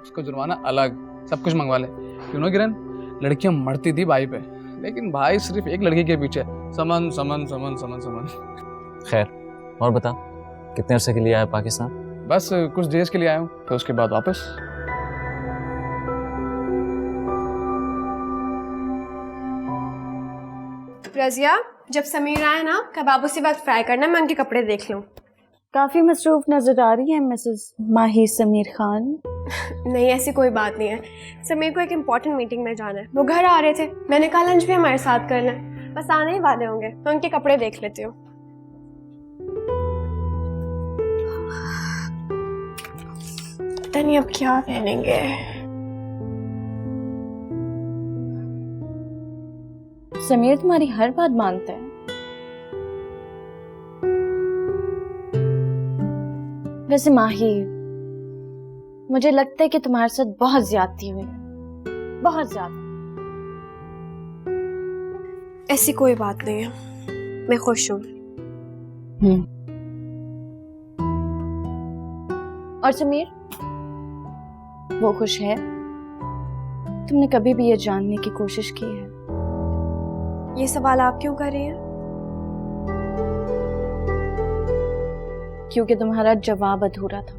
उसका जुर्माना अलग। सब कुछ मंगवा ले। क्यों ना किरण, लड़कियां मरती थी भाई पे, लेकिन भाई सिर्फ एक लड़की के पीछे, समन समन समन समन समन। खैर, और बता, कितने अरसे के लिए आया पाकिस्तान? बस कुछ देर के लिए आया हूँ, फिर उसके बाद वापस। रजिया, जब समीर आए ना कबाब उसी वक्त फ्राई करना, मैं उनके कपड़े देख लूँ। काफ़ी मसरूफ नज़र आ रही है मिसेस माही समीर खान। नहीं, ऐसी कोई बात नहीं है। समीर को एक इम्पोर्टेंट मीटिंग में जाना है, वो घर आ रहे थे, मैंने कहा लंच भी हमारे साथ करना है, बस आने ही वाले होंगे, मैं उनके कपड़े देख लेती हूँ। पता नहीं अब क्या पहनेंगे। समीर तुम्हारी हर बात मानता है। वैसे माही, मुझे लगता है कि तुम्हारे साथ बहुत ज्यादती हुई है, बहुत ज्यादा। ऐसी कोई बात नहीं है, मैं खुश हूँ। और समीर, वो खुश है? तुमने कभी भी ये जानने की कोशिश की है? ये सवाल आप क्यों कर रही हैं? क्योंकि तुम्हारा जवाब अधूरा था।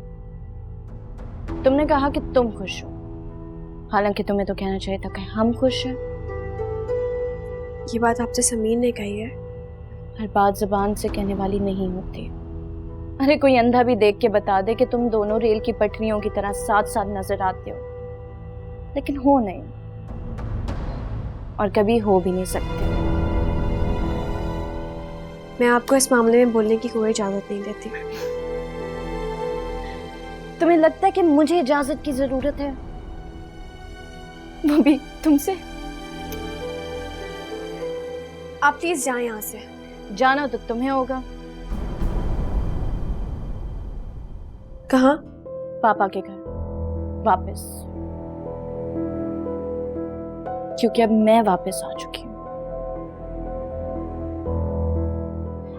तुमने कहा कि तुम खुश हो, हालांकि तुम्हें तो कहना चाहिए था कि हम खुश हैं। ये बात आपसे समीर ने कही है? हर बात जुबान से कहने वाली नहीं होती। अरे कोई अंधा भी देख के बता दे कि तुम दोनों रेल की पटरियों की तरह साथ साथ नजर आते हो, लेकिन हो नहीं, और कभी हो भी नहीं सकते। मैं आपको इस मामले में बोलने की कोई इजाजत नहीं देती। तुम्हें लगता है कि मुझे इजाजत की जरूरत है, वो भी तुमसे? आप प्लीज जाएं यहाँ से। जाना तो तुम्हें होगा। कहाँ? पापा के घर वापस, क्योंकि अब मैं वापस आ चुकी हूँ।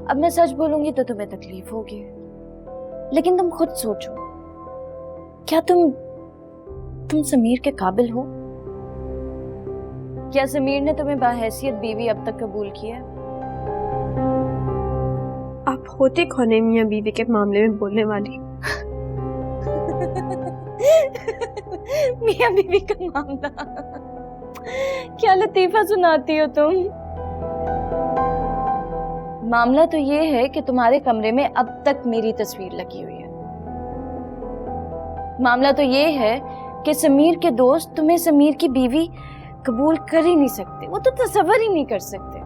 अब मैं सच बोलूंगी तो तुम्हें तकलीफ होगी, लेकिन तुम खुद सोचो, क्या तुम समीर के काबिल हो? क्या समीर ने तुम्हें बाहैसियत बीवी अब तक कबूल किया? आप होते कौन है मियां बीवी के मामले में बोलने वाली? मियां बीवी का मामला, क्या लतीफा सुनाती हो तुम। मामला तो ये है कि तुम्हारे कमरे में अब तक मेरी तस्वीर लगी हुई है। मामला तो ये है कि समीर के दोस्त तुम्हें समीर की बीवी कबूल कर ही नहीं सकते, वो तो तसव्वुर ही नहीं कर सकते।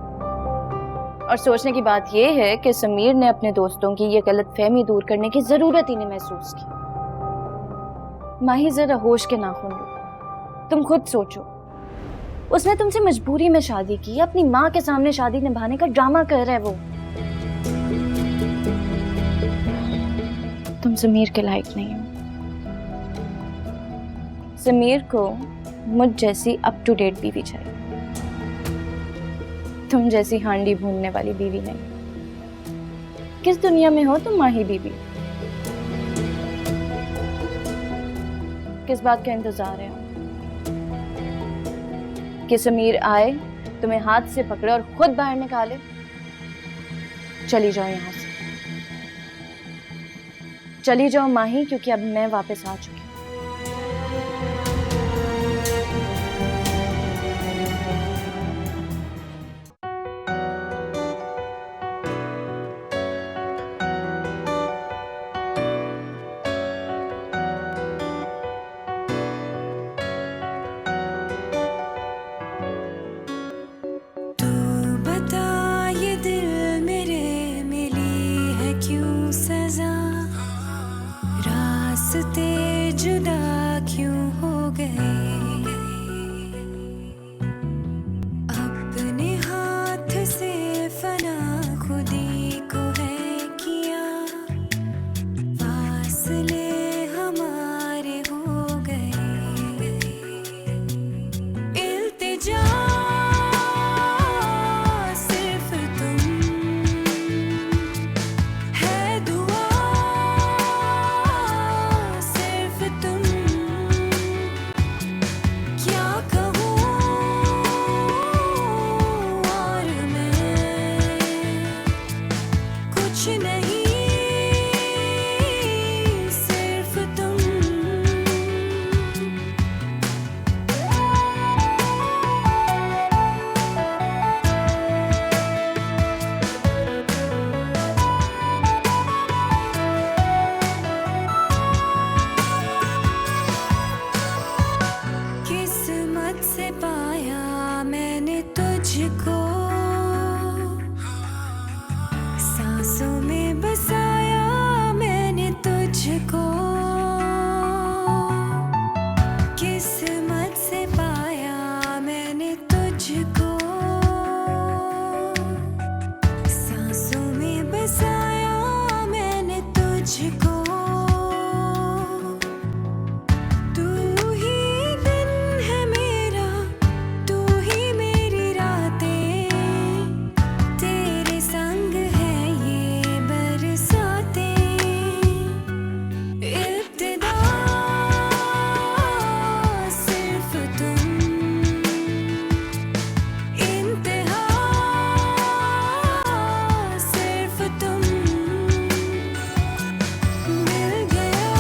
और सोचने की बात ये है कि समीर ने अपने दोस्तों की ये गलतफहमी दूर करने की जरूरत ही नहीं महसूस की। माही, जरा होश के नाखून लो। तुम खुद सोचो, उसने तुमसे मजबूरी में शादी की, अपनी माँ के सामने शादी निभाने का ड्रामा कर रहा है वो। तुम समीर के लायक नहीं हो। समीर को मुझ जैसी अप टू डेट बीवी चाहिए, तुम जैसी हांडी भूनने वाली बीवी नहीं। किस दुनिया में हो तुम माही बीबी? किस बात का इंतजार है कि समीर आए, तुम्हें हाथ से पकड़े और खुद बाहर निकाले? चली जाओ यहां से, चली जाओ माही, क्योंकि अब मैं वापस आ चुकी हूँ। बता ये दिल मेरे मिली है क्यों जुदा क्यों हो गए, अपने हाथ से फना खुदी को है किया, फासले हमारे हो गए, इल्तिजा सिर्फ तुम है, दुआ सिर्फ तुम, क्या कहूँ और मैं, कुछ नहीं सिर्फ तुम। किस्मत से पाया मैंने तुझको, सांसों में बसाया मैंने तुझको, किस्मत से पाया मैंने तुझको, सांसों में बसाया मैंने तुझको, तू ही दिन है मेरा, तू ही मेरी रातें, तेरे संग है ये बरसातें, इब्तिदा सिर्फ तुम, इंतहा सिर्फ तुम, मिल गया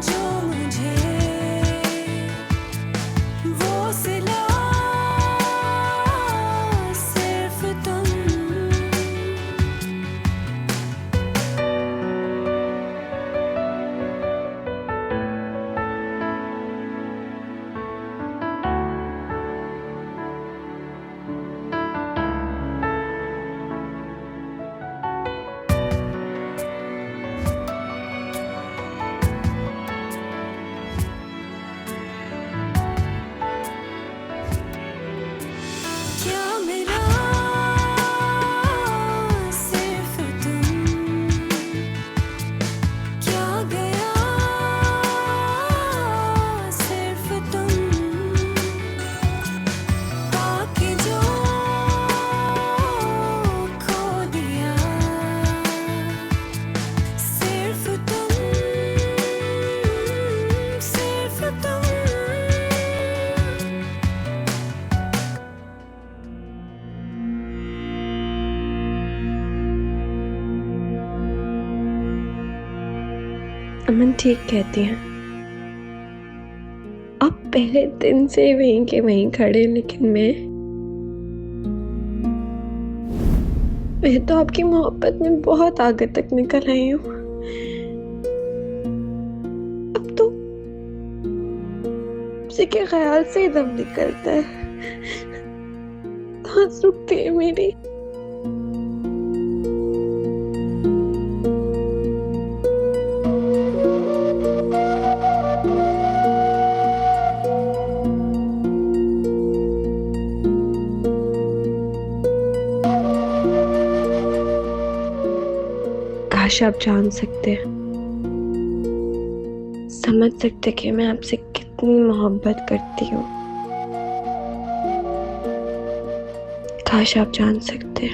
जो मुझे वो सिला सिर्फ तुम। क्या मिला सिर्फ तुम, क्या गया सिर्फ तुम, पाके जो खो दिया सिर्फ तुम, सिर्फ तुम। अमन ठीक कहती हैं, अब पहले दिन से वहीं के वहीं खड़े, लेकिन मैं तो आपकी मोहब्बत में बहुत आगे तक निकल आई हूँ। अब तो उसी के ख्याल से ही दम निकलता है, सांस रुकती है मेरी। काश आप जान सकते, समझ सकते कि मैं आपसे कितनी मोहब्बत करती हूँ। काश आप जान सकते।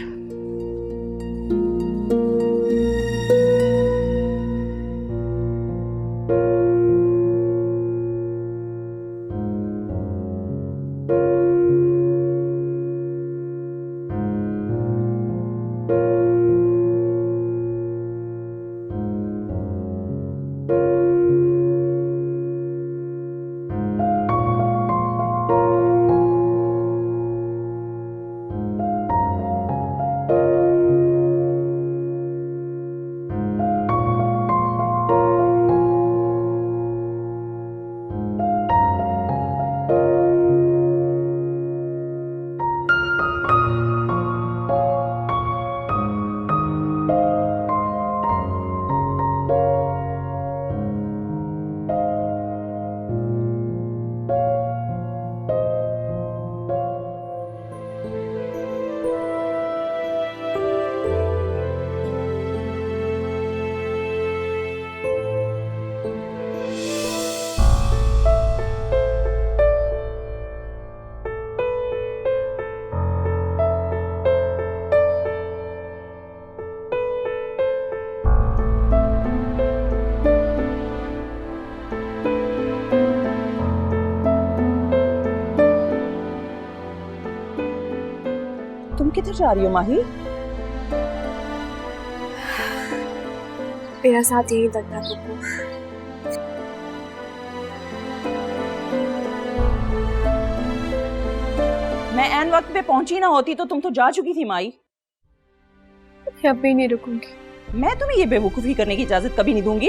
चाह रही हो माही? मेरा साथ यही तक था पप्पू। मैं ऐन वक्त पे पहुंची ना होती तो तुम तो जा चुकी थी माई। मैं अब भी नहीं रुकूंगी। मैं तुम्हें ये बेवकूफी करने की इजाजत कभी नहीं दूंगी।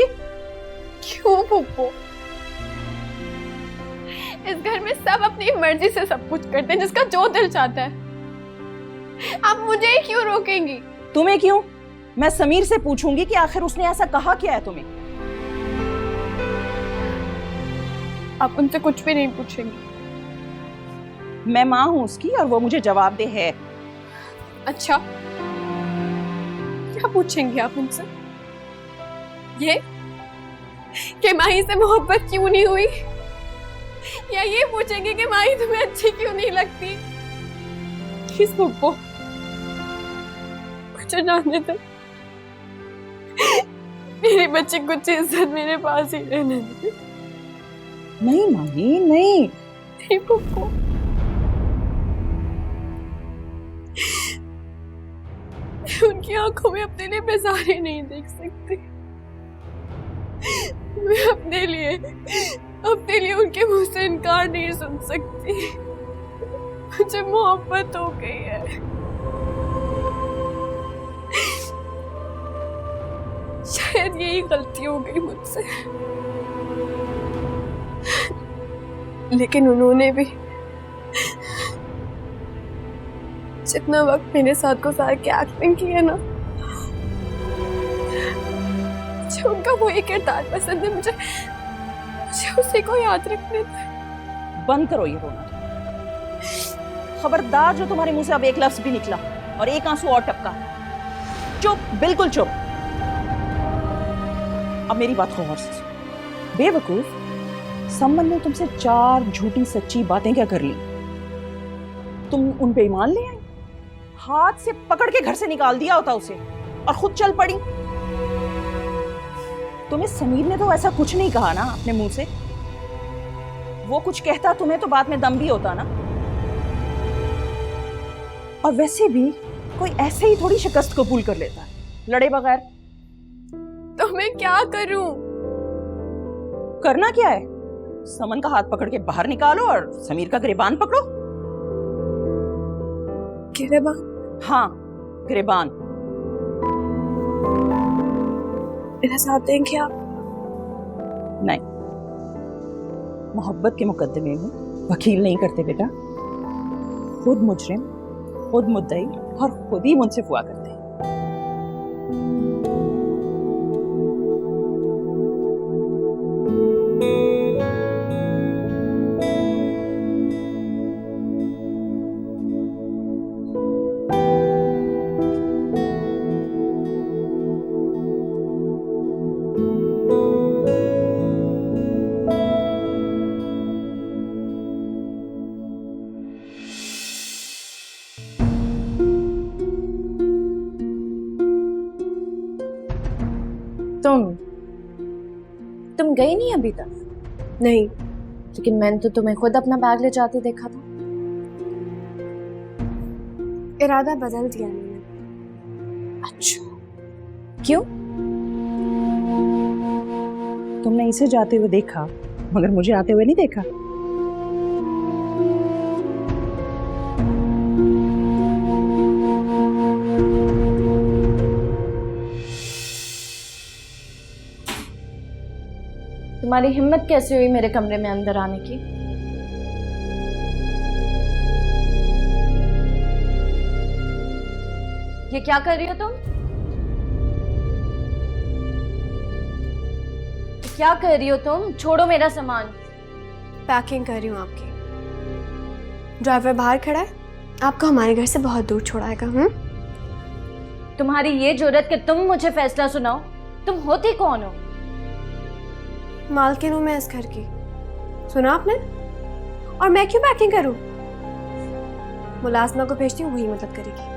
क्यों पप्पू? इस घर में सब अपनी मर्जी से सब कुछ करते हैं, जिसका जो दिल चाहता है। आप मुझे क्यों रोकेंगी? तुम्हें क्यों? मैं समीर से पूछूंगी कि आखिर उसने ऐसा कहा क्या है तुम्हें। आप उनसे कुछ भी नहीं पूछेंगी। मैं माँ हूं उसकी और वो मुझे जवाब दे है। अच्छा, क्या पूछेंगी आप उनसे? ये कि माही से मोहब्बत क्यों नहीं हुई, या ये पूछेंगे कि माही तुम्हें अच्छी क्यों नहीं लगती? किस पप्पू, मुझे जानने दो। मेरी बच्ची कुछ इज्जत मेरे पास ही रहने दे। नहीं माही नहीं। नहीं पप्पू, उनकी आंखों में अपने लिए बेजारी नहीं देख सकती। मैं अपने लिए उनके मुंह से इनकार नहीं सुन सकती। मुझे मोहब्बत हो गई है। शायद यही गलती हो गई मुझसे, लेकिन उन्होंने भी जितना वक्त मेरे साथ गुजार के एक्टिंग की है ना, मुझे उनका वही किरदार पसंद है। मुझे उसी को याद रखने दे। बंद करो ये रोना। खबरदार जो तुम्हारे मुंह से अब एक लफ्ज भी निकला और एक आंसू और टपका। चुप, बिल्कुल चुप। अब मेरी बात गौर से सुनो। बेवकूफ, सम्मन ने तुमसे 4 झूठी सच्ची बातें क्या कर ली? तुम उन पे ईमान ले आई, हाथ से पकड़ के घर से निकाल दिया होता उसे और खुद चल पड़ी। तुम्हें समीर ने तो ऐसा कुछ नहीं कहा ना अपने मुंह से। वो कुछ कहता तुम्हें तो बाद में दम भी होता ना। और वैसे भी कोई ऐसे ही थोड़ी शिकस्त कबूल कर लेता है लड़े बगैर। तो मैं क्या करूं? करना क्या है? समन का हाथ पकड़ के बाहर निकालो और समीर का गिरेबान पकड़ो। गिरेबान? हाँ, गिरेबान। मेरा साथ देंगे आप? नहीं, मोहब्बत के मुकदमे में वकील नहीं करते बेटा। खुद मुजरिम, खुद मुद्दई और खुद ही मुंसिफ हुआ करते हैं। तुम गई नहीं अभी तक? नहीं। लेकिन मैंने तो तुम्हें खुद अपना बैग ले जाते देखा था। इरादा बदल दिया मैंने। अच्छा, क्यों? तुमने इसे जाते हुए देखा मगर मुझे आते हुए नहीं देखा। तुम्हारी हिम्मत कैसे हुई मेरे कमरे में अंदर आने की? ये क्या कर रही हो तुम? क्या कर रही हो तुम? छोड़ो मेरा सामान। पैकिंग कर रही हूँ आपकी। ड्राइवर बाहर खड़ा है, आपको हमारे घर से बहुत दूर छोड़ाएगा। तुम्हारी ये जुर्रत कि तुम मुझे फैसला सुनाओ? तुम होती कौन हो? मालकिन हूँ मैं इस घर की, सुना आपने? और मैं क्यों पैकिंग करूँ? मुलाजमा को भेजती हूँ, वही मदद करेगी।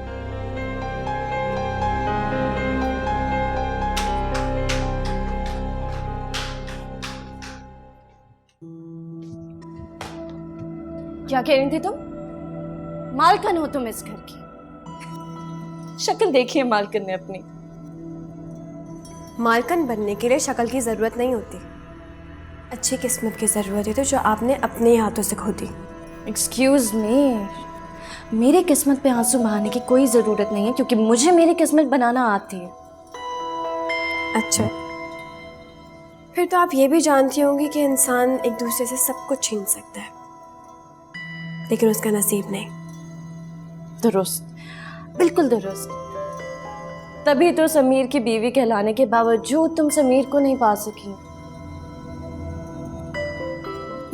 क्या कह रही थी तुम? मालकिन हो तुम इस घर की? शक्ल देखी है मालकिन ने अपनी। मालकन बनने के लिए शक्ल की ज़रूरत नहीं होती, अच्छी किस्मत की ज़रूरत होती है जो आपने अपने ही हाथों से खो दी। एक्सक्यूज मी, मेरी किस्मत पे आंसू बहाने की कोई ज़रूरत नहीं है क्योंकि मुझे मेरी किस्मत बनाना आती है। अच्छा, फिर तो आप ये भी जानती होंगी कि इंसान एक दूसरे से सब कुछ छीन सकता है, लेकिन उसका नसीब नहीं। दुरुस्त, बिल्कुल दुरुस्त। तभी तो समीर की बीवी कहलाने के बावजूद तुम समीर को नहीं पा सकी।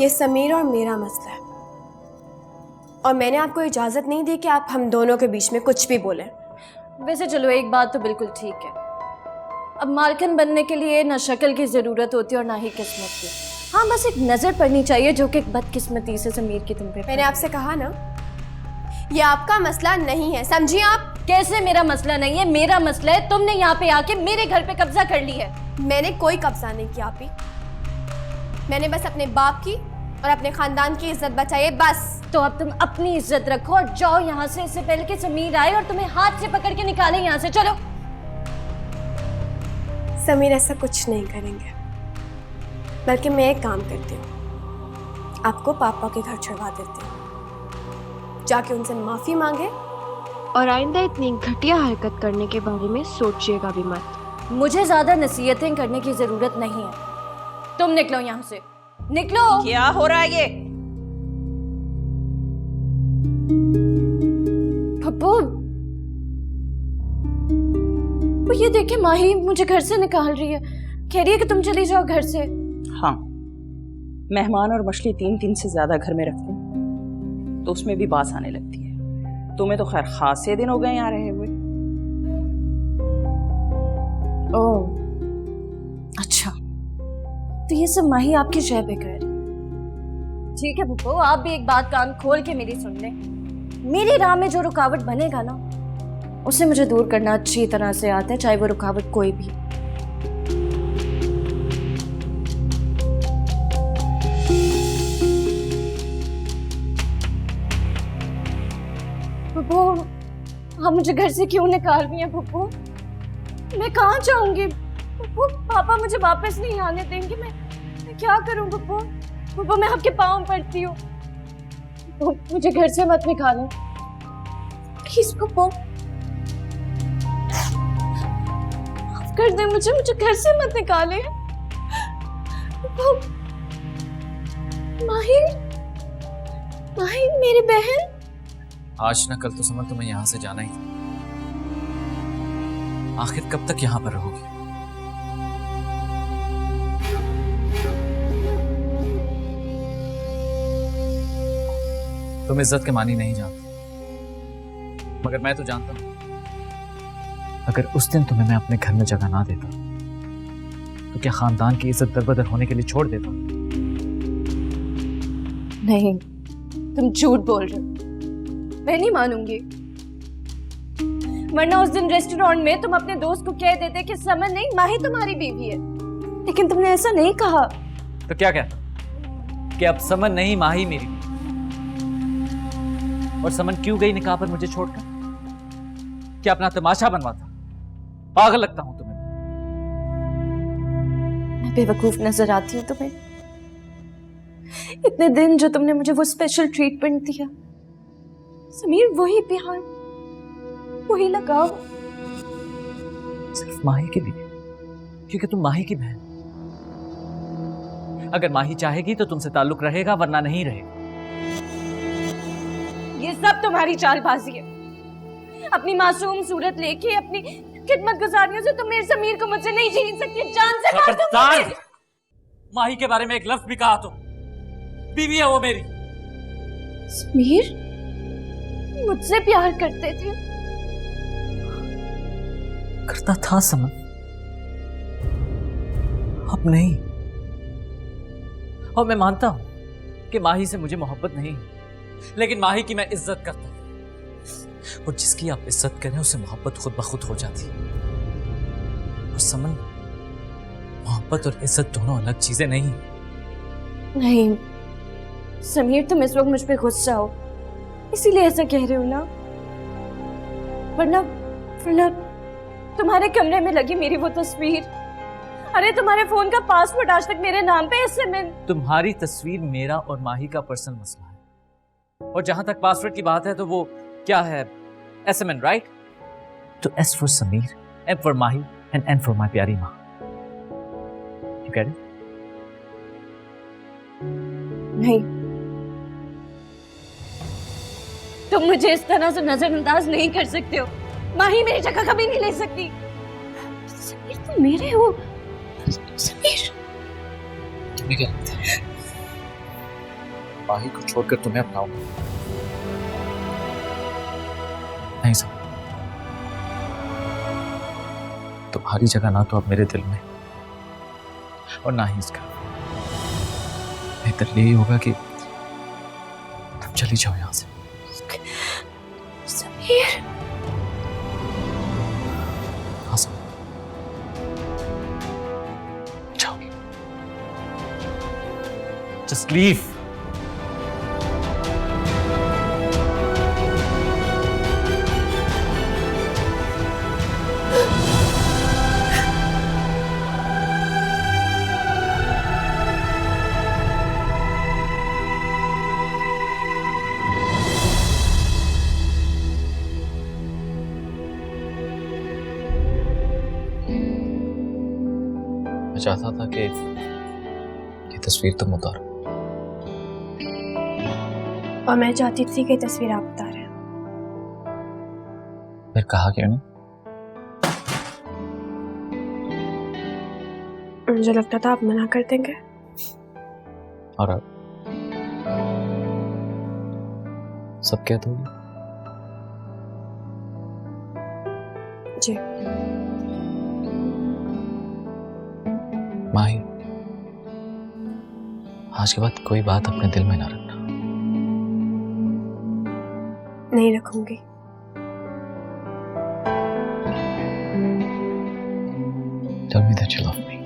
ये समीर और मेरा मसला है, और मैंने आपको इजाज़त नहीं दी कि आप हम दोनों के बीच में कुछ भी बोलें। वैसे चलो, एक बात तो बिल्कुल ठीक है, अब मालकिन बनने के लिए ना शक्ल की ज़रूरत होती और ना ही किस्मत की। हाँ, बस एक नज़र पड़नी चाहिए जो कि बदकिस्मती से समीर की तुम पे। मैंने आपसे कहा ना, ये आपका मसला नहीं है, समझिए आप। कैसे मेरा मसला नहीं है? मेरा मसला है। तुमने यहाँ पे आके मेरे घर पे कब्जा कर ली है। मैंने कोई कब्जा नहीं किया आपी, मैंने बस अपने बाप की और अपने खानदान की इज्जत बचाई है, बस। तो अब तुम अपनी इज्जत रखो और जाओ यहाँ से, इससे पहले कि समीर आए और तुम्हें हाथ से पकड़ के निकाले यहाँ से। चलो। समीर ऐसा कुछ नहीं करेंगे, बल्कि मैं एक काम करती हूँ, आपको पापा के घर छुड़वा देती हूँ, जाके उनसे माफ़ी मांगे और आइंदा इतनी घटिया हरकत करने के बारे में सोचिएगा भी मत। मुझे ज्यादा नसीहतें करने की जरूरत नहीं है। तुम निकलो यहाँ से, निकलो। क्या हो रहा है ये? पप्पू, वो ये देखे माही मुझे घर से निकाल रही है, कह रही है कि तुम चली जाओ घर से। हाँ, मेहमान और मछली 3 से ज्यादा घर में रखते हैं तो उसमें भी बास आने लगती है। तुम्हें तो खैर खासे दिन हो गए यहाँ रहे हुए। ओह, अच्छा, तो ये सब माही आपकी जय पे कर रही है। ठीक है पप्पू, आप भी एक बात कान खोल के मेरी सुन लें। मेरी राह में जो रुकावट बनेगा ना, उसे मुझे दूर करना अच्छी तरह से आता है, चाहे वो रुकावट कोई भी। पप्पू, आप मुझे घर से क्यों निकाल रही हैं पप्पू? मैं कहाँ जाऊंगी पप्पू? पापा मुझे वापस नहीं आने देंगे। मैं क्या करूं पप्पू? पप्पू, मैं आपके पाँव पड़ती हूँ, मुझे घर से मत निकालो प्लीज पप्पू, माफ कर दे मुझे घर से मत निकाले। पप्पू, माही, माही मेरी बहन। आज न कल तो समझ तुम्हें यहाँ से जाना ही था। आखिर कब तक यहाँ पर रहोगी? तुम इज्जत के मानी नहीं जानती, मगर मैं तो जानता हूं। अगर उस दिन तुम्हें मैं अपने घर में जगह ना देता तो क्या खानदान की इज्जत दरबदर होने के लिए छोड़ देता? नहीं, तुम झूठ बोल रहे हो, मैं नहीं मानूंगी। वरना उस दिन रेस्टोरेंट में तुम अपने दोस्त को कह देते कि समन नहीं, माही तुम्हारी बीवी है, लेकिन तुमने ऐसा नहीं कहा। तो क्या कहता कि अब समन नहीं, माही मेरी? और समन क्यों गई निकाह पर मुझे छोड़कर? क्या अपना तमाशा बनवा था? पागल लगता हूं तुम्हें? मैं बेवकूफ नजर आती हूँ तुम्हें? इतने दिन जो तुमने मुझे वो स्पेशल ट्रीटमेंट दिया, समीर, वही प्यार, वही लगाव, सिर्फ माही के लिए, क्योंकि तुम माही की बहन। अगर माही चाहेगी तो तुमसे ताल्लुक रहेगा, वरना नहीं रहेगा। ये सब तुम्हारी चालबाजी है। अपनी मासूम सूरत लेके, अपनी खिदमत गुजारियों से तुम मेरे समीर को मुझसे नहीं छीन सकती। जान से मार दूंगी। माही के बारे में एक लफ्ज भी कहा तो बीवी है वो मेरी। समीर मुझसे प्यार करते थे? करता था समन, अब नहीं। और मैं मानता हूं कि माही से मुझे मोहब्बत नहीं है, लेकिन माही की मैं इज्जत करता हूं। और जिसकी आप इज्जत करें उसे मोहब्बत खुद ब खुद हो जाती है। और समन, मोहब्बत और इज्जत दोनों अलग चीजें नहीं। नहीं समीर, तुम इस वक्त मुझ पे गुस्सा हो, इसीलिए ऐसा कह रहे हो ना, वरना वरना तुम्हारे कमरे में लगी मेरी वो तस्वीर, अरे तुम्हारे फोन का पासवर्ड आज तक मेरे नाम पे एसएमएन। तुम्हारी तस्वीर मेरा और माही का पर्सनल मसला है, और जहां तक पासवर्ड की बात है तो वो क्या है, एसएमएन, राइट? तो S for Samir, M for Mahi and N for my प्यारी माँ। You get it? नहीं, तुम मुझे इस तरह से नजरअंदाज नहीं कर सकते हो। माही मेरी जगह कभी नहीं ले सकती। समीर तुम मेरे हो। समीर, तुम्हें क्या लगता है माही को छोड़कर तुम्हें अपनाऊंगा? नहीं सर, तुम्हारी जगह ना तो अब मेरे दिल में और ना ही इसका। बेहतर यही होगा कि तुम चली जाओ यहां से। समीर, हाँ सर, जाओ, जस्ट लीव। मैं चाहता था कि ये तस्वीर तुम उतारो, और मैं चाहती थी कि तस्वीर आप उतारें। फिर कहा क्यों नहीं? मुझे लगता था आप मना कर देंगे। और अब सब क्या दोगे? जी। माही, आज के बाद कोई बात अपने दिल में ना रखना। नहीं रखूंगी। Tell me that you love me.